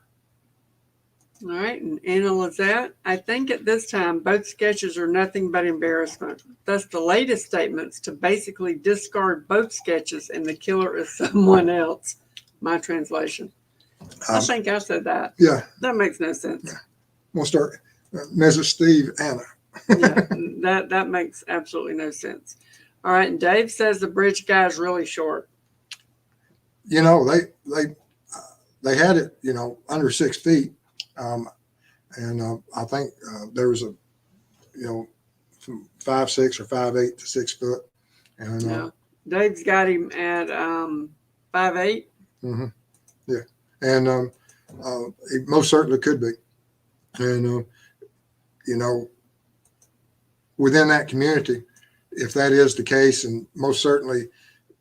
All right. And Anna Lazette, I think at this time, both sketches are nothing but embarrassment. Thus, the latest statements to basically discard both sketches and the killer is someone else. My translation. I think I said that. Yeah. That makes no sense. Yeah. We'll start. Mrs. Steve, Anna. Yeah, that makes absolutely no sense. All right. And Dave says the bridge guy is really short. They had it, under 6 feet. And I think there was from 5'6" or 5'8" to 6 foot. And yeah. Dave's got him at 5'8". Mm-hmm. Yeah. And it most certainly could be. And within that community, if that is the case, and most certainly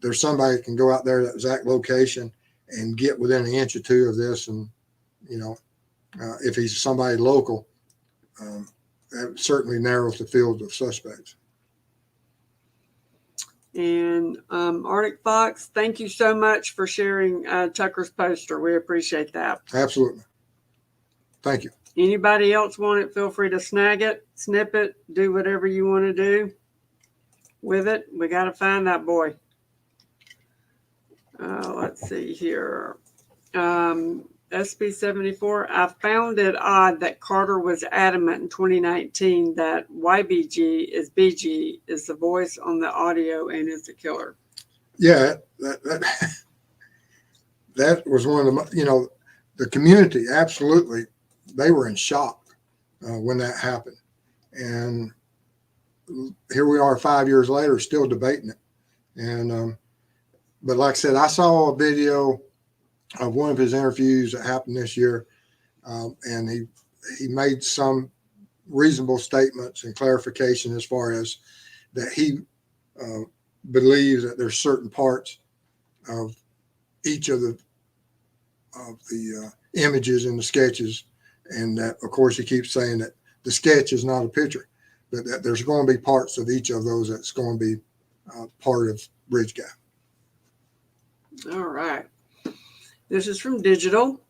there's somebody that can go out there to that exact location and get within an inch or two of this, and if he's somebody local, that certainly narrows the field of suspects. And Arctic Fox, thank you so much for sharing Tucker's poster. We appreciate that. Absolutely. Thank you. Anybody else want it, feel free to snag it, snip it, do whatever you want to do with it. We got to find that boy. Let's see here. SB74, I found it odd that Carter was adamant in 2019 that YBG is BG is the voice on the audio and is the killer. Yeah, that was one of the, the community, absolutely, they were in shock when that happened. And here we are 5 years later, still debating it. And, but like I said, I saw a video of one of his interviews that happened this year. And he made some reasonable statements and clarification as far as that he believes that there's certain parts of each of the images in the sketches. And that, of course, he keeps saying that the sketch is not a picture, but that there's going to be parts of each of those that's going to be part of Bridge Guy. All right. This is from Digital.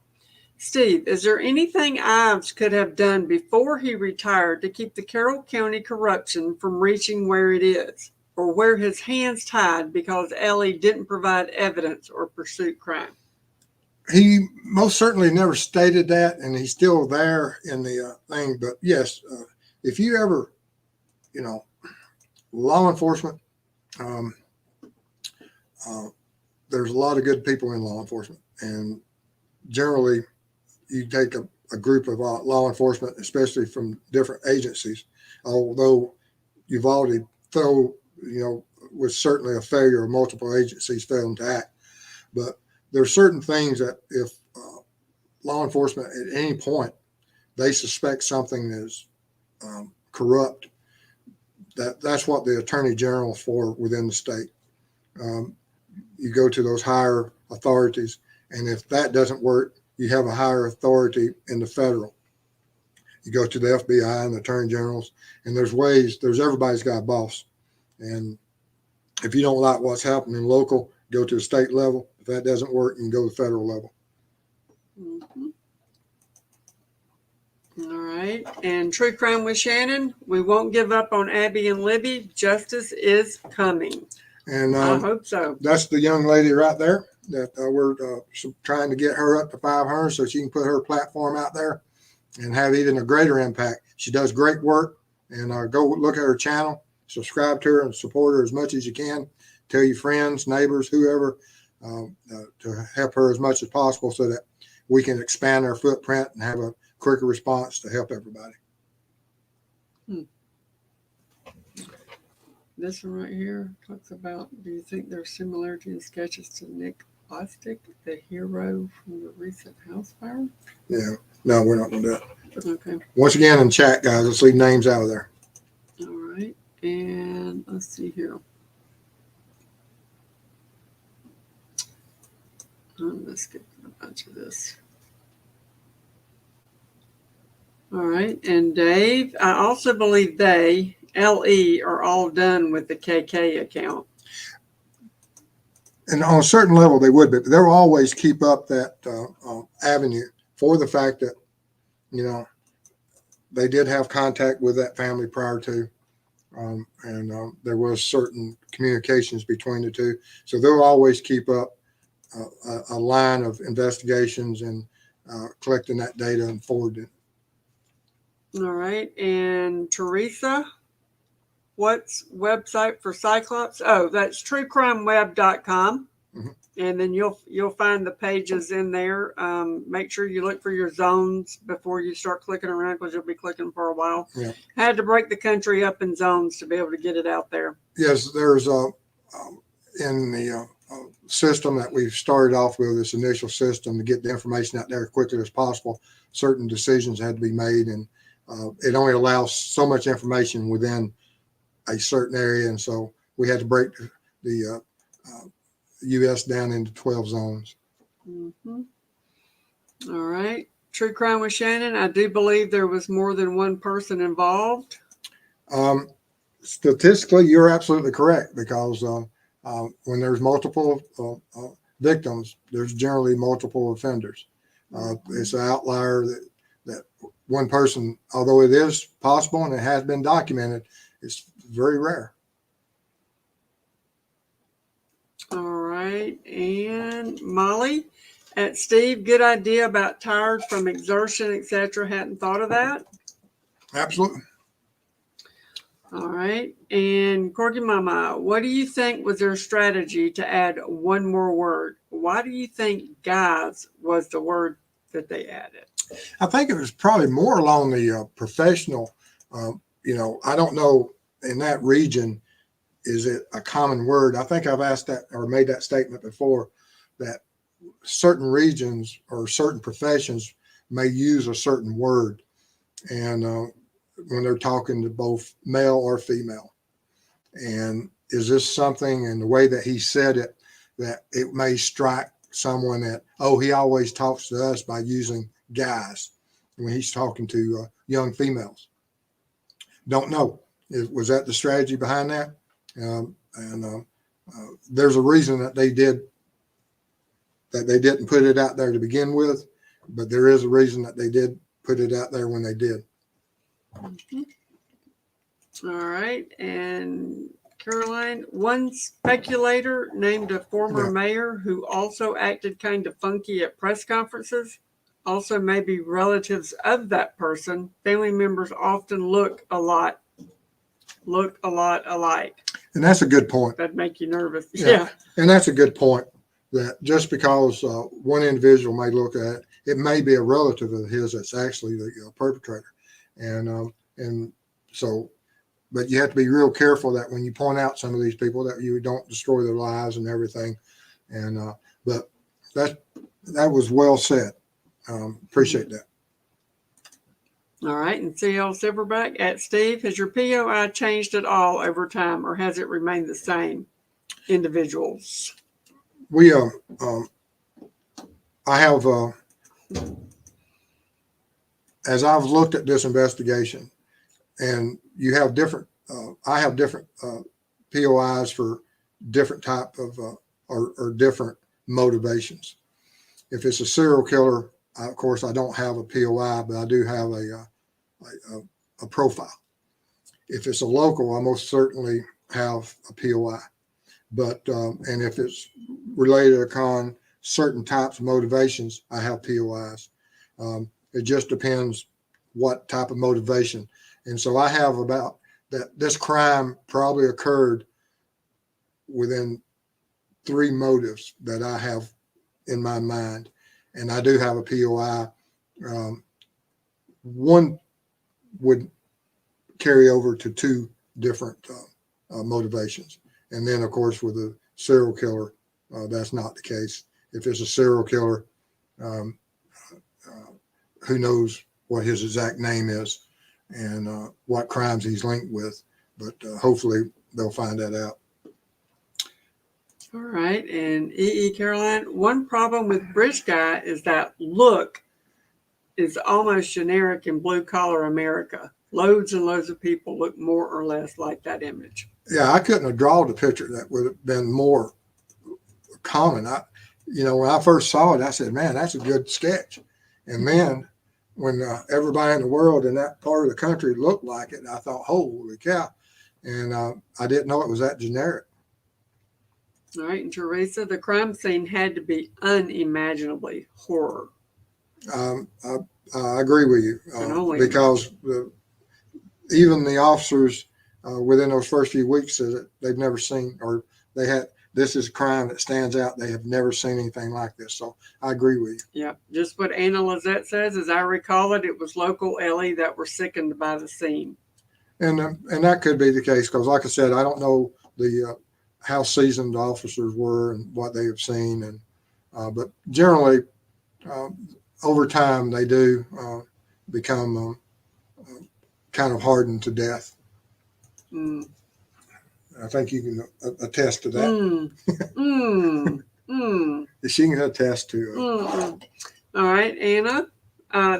Steve, is there anything Ives could have done before he retired to keep the Carroll County corruption from reaching where it is, or where his hands tied because Ellie didn't provide evidence or pursue crime? He most certainly never stated that, and he's still there in the thing. But yes, if you ever, law enforcement, there's a lot of good people in law enforcement, and generally you take a group of law enforcement, especially from different agencies, although Uvalde, though, was certainly a failure of multiple agencies failing to act. But there are certain things that if law enforcement at any point, they suspect something is corrupt, that's what the attorney general is for within the state. You go to those higher authorities, and if that doesn't work, you have a higher authority in the federal. You go to the FBI and the attorney generals, and there's everybody's got a boss. And if you don't like what's happening local, go to the state level. If that doesn't work, you can go to the federal level. Mm-hmm. All right. And True Crime with Shannon, we won't give up on Abby and Libby. Justice is coming. And I hope so. That's the young lady right there that we're trying to get her up to 500 so she can put her platform out there and have even a greater impact. She does great work, and go look at her channel, subscribe to her, and support her as much as you can. Tell your friends, neighbors, whoever, to help her as much as possible so that we can expand our footprint and have a quicker response to help everybody. This one right here talks about, do you think there's similarity in sketches to Nick Bostic, the hero from the recent house fire? Yeah. No, we're not going to do it. Okay. Once again, in chat, guys, let's leave names out of there. All right. And let's see here. Let's skip a bunch of this. All right. And Dave, I also believe they, LE, are all done with the KK account. And on a certain level, they would, but they'll always keep up that avenue for the fact that, they did have contact with that family prior to, and there was certain communications between the two. So they'll always keep up a line of investigations and collecting that data and forwarding it. All right. And Teresa, what's website for Cyclops? Oh, that's truecrimeweb.com. Mm-hmm. And then you'll find the pages in there. Make sure you look for your zones before you start clicking around, because you'll be clicking for a while. Yeah. I had to break the country up in zones to be able to get it out there. Yes, there's in the system that we've started off with, this initial system to get the information out there as quickly as possible. Certain decisions had to be made, and it only allows so much information within a certain area, and so we had to break the U.S. down into 12 zones. Mm-hmm. All right. True Crime with Shannon, I do believe there was more than one person involved. Statistically, you're absolutely correct, because when there's multiple victims, there's generally multiple offenders. It's an outlier that one person, although it is possible and it has been documented, it's very rare. All right. And Molly, at Steve, good idea about tired from exertion, etc. Hadn't thought of that. Absolutely. All right. And Corky Mama, what do you think was their strategy to add one more word? Why do you think guys was the word that they added? I think it was probably more along the professional, I don't know in that region, is it a common word? I think I've asked that or made that statement before, that certain regions or certain professions may use a certain word. And when they're talking to both male or female. And is this something in the way that he said it, that it may strike someone that, oh, he always talks to us by using guys when he's talking to young females? Don't know. Was that the strategy behind that? There's a reason that they didn't put it out there to begin with, but there is a reason that they did put it out there when they did. Mm-hmm. All right. And Caroline, one speculator named a former mayor who also acted kind of funky at press conferences. Also, maybe relatives of that person. Family members often look a lot alike. And that's a good point. That'd make you nervous. Yeah. And that's a good point, that just because one individual may look at it, it may be a relative of his that's actually the perpetrator. And so, but you have to be real careful that when you point out some of these people that you don't destroy their lives and everything. And but that was well said. Appreciate that. All right, and CL Silverback at Steve, has your POI changed at all over time, or has it remained the same? Individuals. We I have as I've looked at this investigation, and you have different. I have different POIs for different type of or different motivations. If it's a serial killer, of course, I don't have a POI, but I do have a profile. If it's a local, I most certainly have a POI. But and if it's related upon certain types of motivations, I have POIs. It just depends what type of motivation. And so I have about that. This crime probably occurred within 3 motives that I have in my mind, and I do have a POI. One would carry over to 2 different motivations. And then, of course, with a serial killer, that's not the case. If it's a serial killer, who knows what his exact name is and what crimes he's linked with. But hopefully they'll find that out. All right. And Caroline, one problem with Bridge Guy is that look is almost generic in blue collar America. Loads and loads of people look more or less like that image. Yeah, I couldn't have drawn a picture that would have been more common. When I first saw it, I said, man, that's a good sketch. And then when everybody in the world in that part of the country looked like it, I thought, holy cow. And I didn't know it was that generic. All right. And Teresa, the crime scene had to be unimaginably horror. I agree with you because even the officers within those first few weeks said that they've never seen, or this is a crime that stands out. They have never seen anything like this. So I agree with you. Yeah. Just what Anna Lizette says, as I recall it, it was local Ellie that were sickened by the scene. And that could be the case because, like I said, I don't know how seasoned the officers were and what they have seen, but generally, over time they do become kind of hardened to death. Mm. I think you can attest to that. She can attest to it. All right, Anna.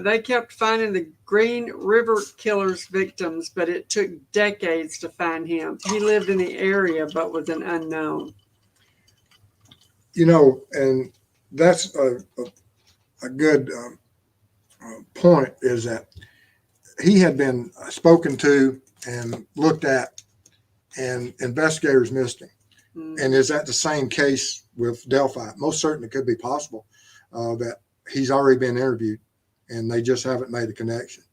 They kept finding the Green River killer's victims, but it took decades to find him. He lived in the area, but was an unknown. And that's a good point, is that he had been spoken to and looked at, and investigators missed him. And is that the same case with Delphi? Most certainly could be possible that he's already been interviewed and they just haven't made a connection.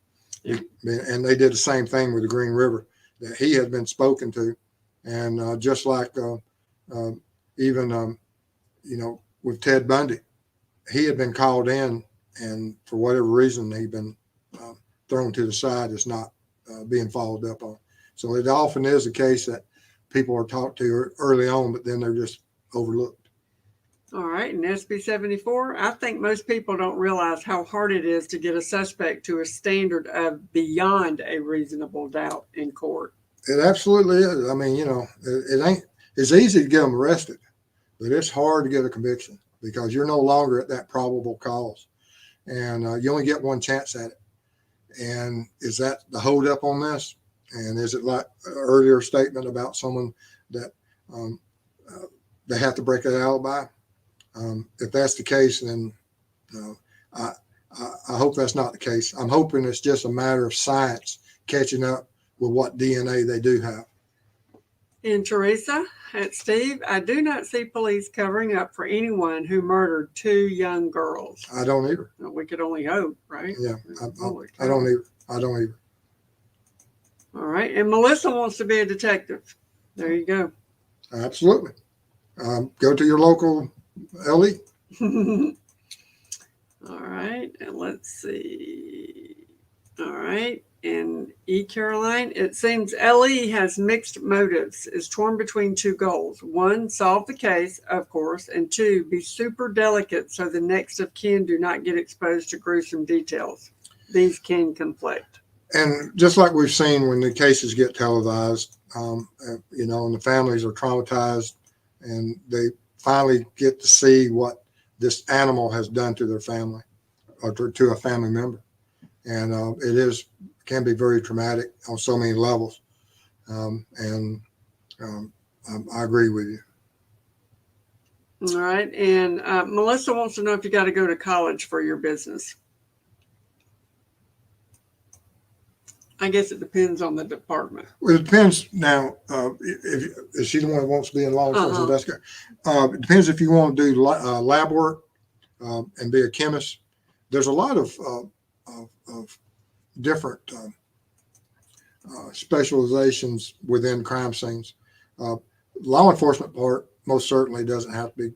Yeah. And they did the same thing with the Green River, that he had been spoken to. And just like even with Ted Bundy, he had been called in, and for whatever reason, he'd been thrown to the side as not being followed up on. So it often is the case that people are talked to early on, but then they're just overlooked. All right. And SB 74, I think most people don't realize how hard it is to get a suspect to a standard of beyond a reasonable doubt in court. It absolutely is. I mean, it's easy to get them arrested, but it's hard to get a conviction because you're no longer at that probable cause, and you only get one chance at it. And is that the hold up on this? And is it like an earlier statement about someone that they have to break an alibi? If that's the case, then I hope that's not the case. I'm hoping it's just a matter of science catching up with what DNA they do have. And Teresa, at Steve, I do not see police covering up for anyone who murdered 2 young girls. I don't either. We could only hope, right? Yeah, I don't either. I don't either. All right. And Melissa wants to be a detective. There you go. Absolutely. Go to your local Ellie? All right, and let's see. All right, and E. Caroline, it seems Ellie has mixed motives, is torn between two goals. One, solve the case, of course, and two, be super delicate so the next of kin do not get exposed to gruesome details. These can conflict. And just like we've seen when the cases get televised, you know, and the families are traumatized and they finally get to see what this animal has done to their family or to a family member. And can be very traumatic on so many levels. I agree with you. All right. And Melissa wants to know if you got to go to college for your business. I guess it depends on the department. Well, it depends now. If she's the one who wants to be in law enforcement, that's good. It depends if you want to do lab work and be a chemist. There's a lot of different specializations within crime scenes. Law enforcement part most certainly doesn't have to be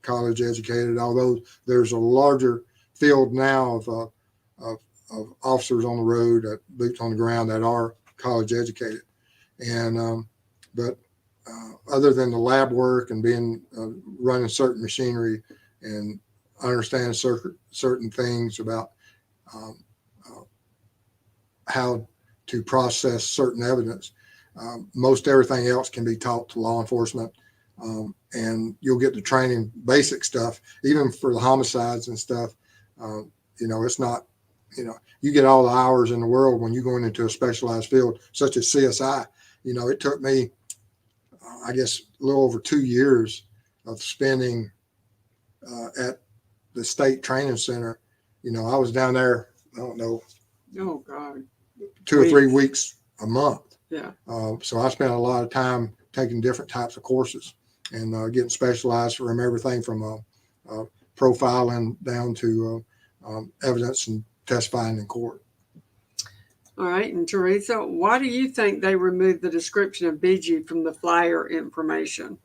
college educated, although there's a larger field now of officers on the road, boots on the ground that are college educated. And but other than the lab work and being running certain machinery and understand certain things about how to process certain evidence, most everything else can be taught to law enforcement. And you'll get the training, basic stuff, even for the homicides and stuff. You know, it's not, you know, you get all the hours in the world when you're going into a specialized field such as CSI. You know, it took me, I guess, a little over 2 years of spending at the state training center. You know, I was down there, I don't know, Oh, God. 2 or 3 weeks a month. Yeah. So I spent a lot of time taking different types of courses and getting specialized from everything from profiling down to evidence and testifying in court. All right. And Teresa, why do you think they removed the description of BG from the flyer information?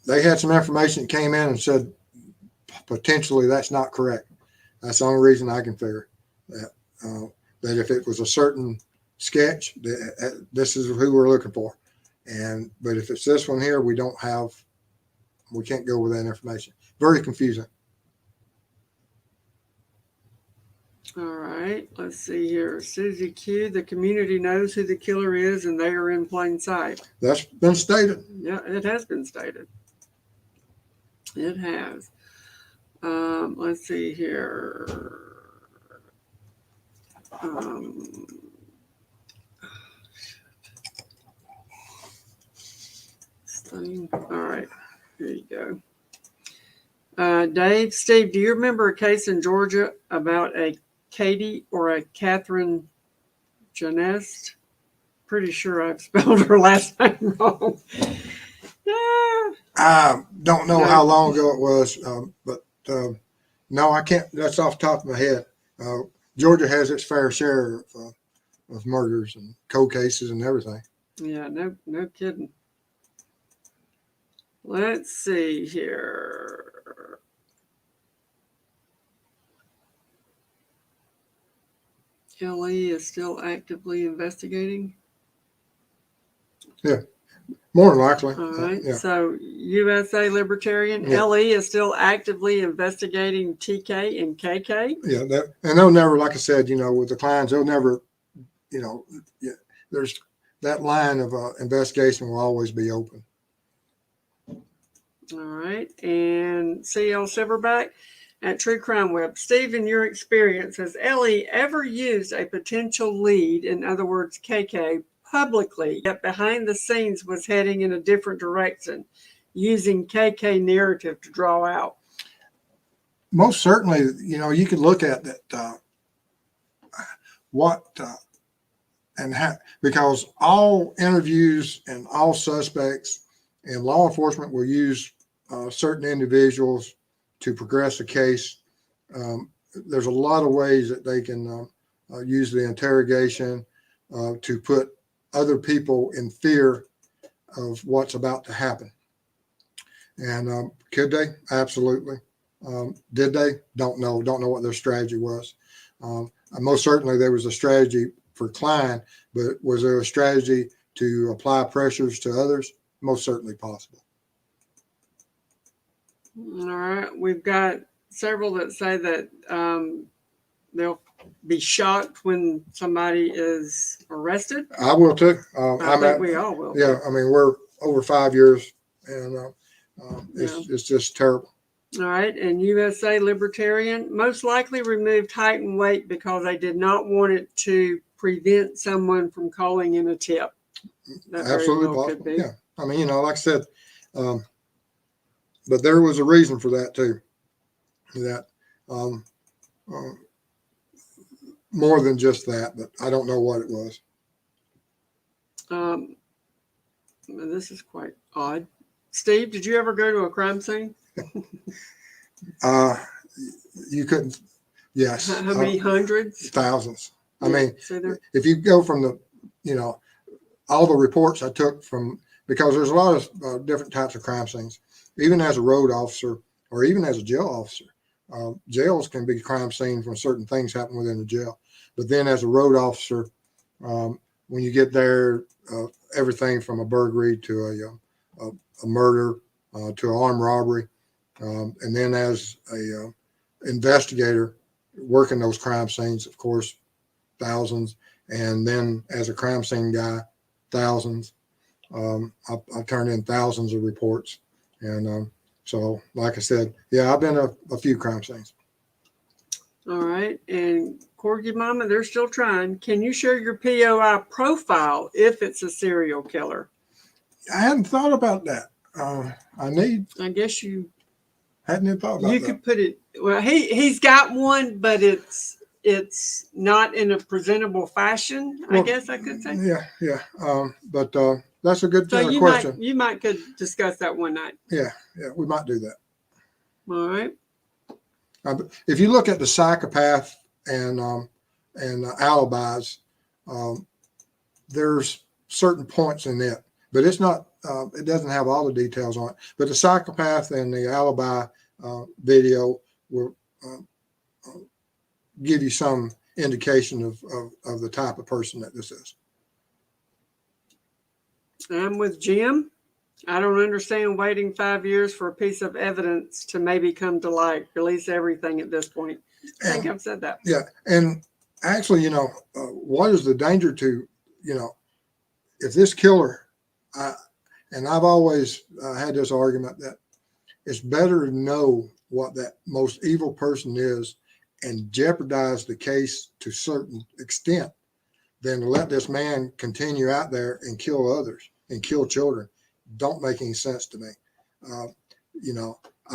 They had some information that came in and said potentially that's not correct. That's the only reason I can figure that. That if it was a certain sketch, this is who we're looking for. But if it's this one here, we can't go with that information. Very confusing. All right, let's see here. Susie Q, the community knows who the killer is and they are in plain sight. That's been stated. Yeah, it has been stated. It has. Let's see here. All right, here you go. Dave, Steve, do you remember a case in Georgia about a Katie or a Catherine Janest? Pretty sure I've spelled her last name wrong. I don't know how long ago it was, but no, I can't. That's off the top of my head. Georgia has its fair share of murders and cold cases and everything. Yeah, no kidding. Let's see here. LE is still actively investigating. Yeah, more than likely. All right. Yeah. So USA Libertarian, Yeah. LE is still actively investigating TK and KK. Yeah, and they'll never, like I said, you know, with the clients, they'll never, you know, there's that line of investigation will always be open. All right. And CL Silverback at True Crime Web. Steve, in your experience, has Ellie ever used a potential lead, in other words, KK, publicly, yet behind the scenes was heading in a different direction, using KK narrative to draw out? Most certainly, you know, you could look at that, because all interviews and all suspects and law enforcement will use certain individuals to progress a case. There's a lot of ways that they can use the interrogation to put other people in fear of what's about to happen. And could they? Absolutely. Did they? Don't know. Don't know what their strategy was. Most certainly there was a strategy for Klein, but was there a strategy to apply pressures to others? Most certainly possible. All right. We've got several that say that they'll be shocked when somebody is arrested. I will too. I think we all will. Yeah, I mean, we're over 5 years, and it's just terrible. All right. And USA Libertarian most likely removed height and weight because they did not want it to prevent someone from calling in a tip. That Absolutely well possible. Yeah. I mean, like I said, but there was a reason for that too. That more than just that, but I don't know what it was. This is quite odd. Steve, did you ever go to a crime scene? You couldn't. Yes. How many hundreds? Thousands. Yeah. I mean, if you go from the, all the reports I took from, because there's a lot of different types of crime scenes, even as a road officer or even as a jail officer. Jails can be crime scenes when certain things happen within the jail. But then as a road officer, when you get there, everything from a burglary to a murder to an armed robbery, and then as a investigator working those crime scenes, of course, thousands, and then as a crime scene guy, thousands. I turned in thousands of reports, and so, like I said, yeah, I've been a few crime scenes. All right, and Corgi Mama, they're still trying. Can you share your POI profile if it's a serial killer? I hadn't thought about that. I guess you hadn't even thought about you that. could put it. Well, he's got one, but it's not in a presentable fashion. I guess I could say. Yeah. But that's a good so question. You might could discuss that one night. Yeah, we might do that. All right. If you look at the psychopath and alibis, there's certain points in it, but it's not. It doesn't have all the details on it. But the psychopath and the alibi video will give you some indication of the type of person that this is. I'm with Jim. I don't understand waiting 5 years for a piece of evidence to maybe come to light. Release everything at this point. I think I've said that. Yeah. And actually, what is the danger to, if this killer, and I've always had this argument that it's better to know what that most evil person is and jeopardize the case to a certain extent than to let this man continue out there and kill others and kill children. Don't make any sense to me. I'm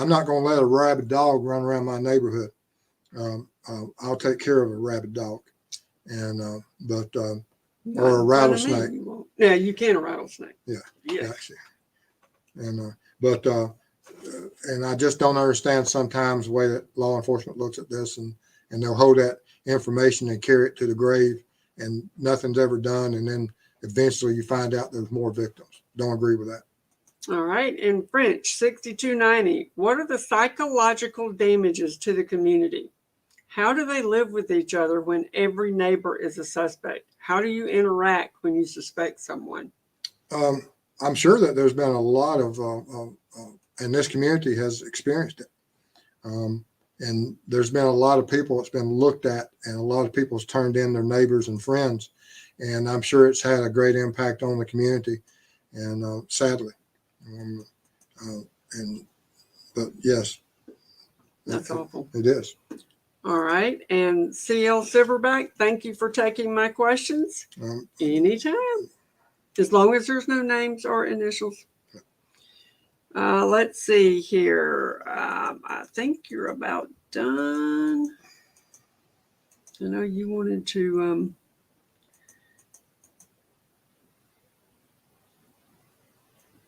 not going to let a rabid dog run around my neighborhood. I'll take care of a rabid dog, or a rattlesnake. Yeah, you can a rattlesnake. Yeah. Actually. And and I just don't understand sometimes the way that law enforcement looks at this, and they'll hold that information and carry it to the grave, and nothing's ever done, and then eventually you find out there's more victims. Don't agree with that. All right. In French, 6290. What are the psychological damages to the community? How do they live with each other when every neighbor is a suspect? How do you interact when you suspect someone? I'm sure that there's been a lot of, and this community has experienced it. And there's been a lot of people that's been looked at, and a lot of people's turned in their neighbors and friends. And I'm sure it's had a great impact on the community. And sadly, but yes, that's awful. It is. All right. And CL Silverback, thank you for taking my questions. Anytime, as long as there's no names or initials. Let's see here. I think you're about done. I know you wanted to.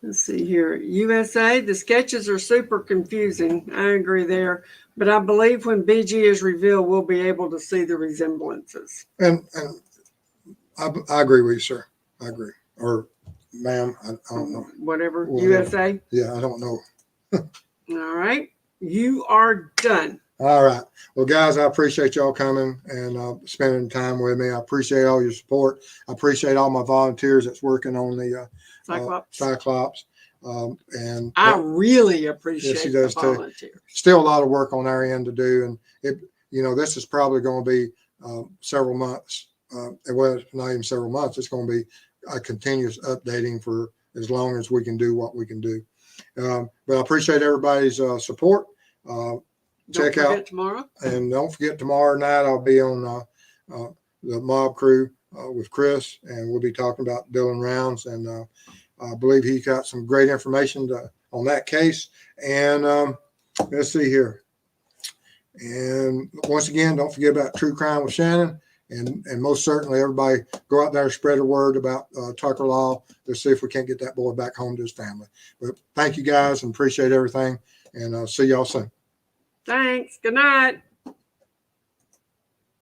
Let's see here. USA, the sketches are super confusing. I agree there. But I believe when BG is revealed, we'll be able to see the resemblances. And I agree with you, sir. I agree. Or ma'am, I don't know. Whatever. USA? Yeah, I don't know All right. You are done. All right. Well, guys, I appreciate y'all coming and spending time with me. I appreciate all your support. I appreciate all my volunteers that's working on the Cyclops. Cyclops. And I really appreciate she the does too. volunteers. Still a lot of work on our end to do. And this is probably going to be several months. Well, not even several months. It's going to be a continuous updating for as long as we can do what we can do. But I appreciate everybody's support. Check out tomorrow. And don't forget tomorrow night I'll be on the Mob Crew with Chris, and we'll be talking about Dylan Rounds, and I believe he got some great information on that case. And let's see here. And once again, don't forget about True Crime with Shannon, and most certainly everybody go out there and spread the word about Tucker Law. Let's see if we can't get that boy back home to his family. But thank you guys and appreciate everything, and I'll see y'all soon. Thanks. Good night.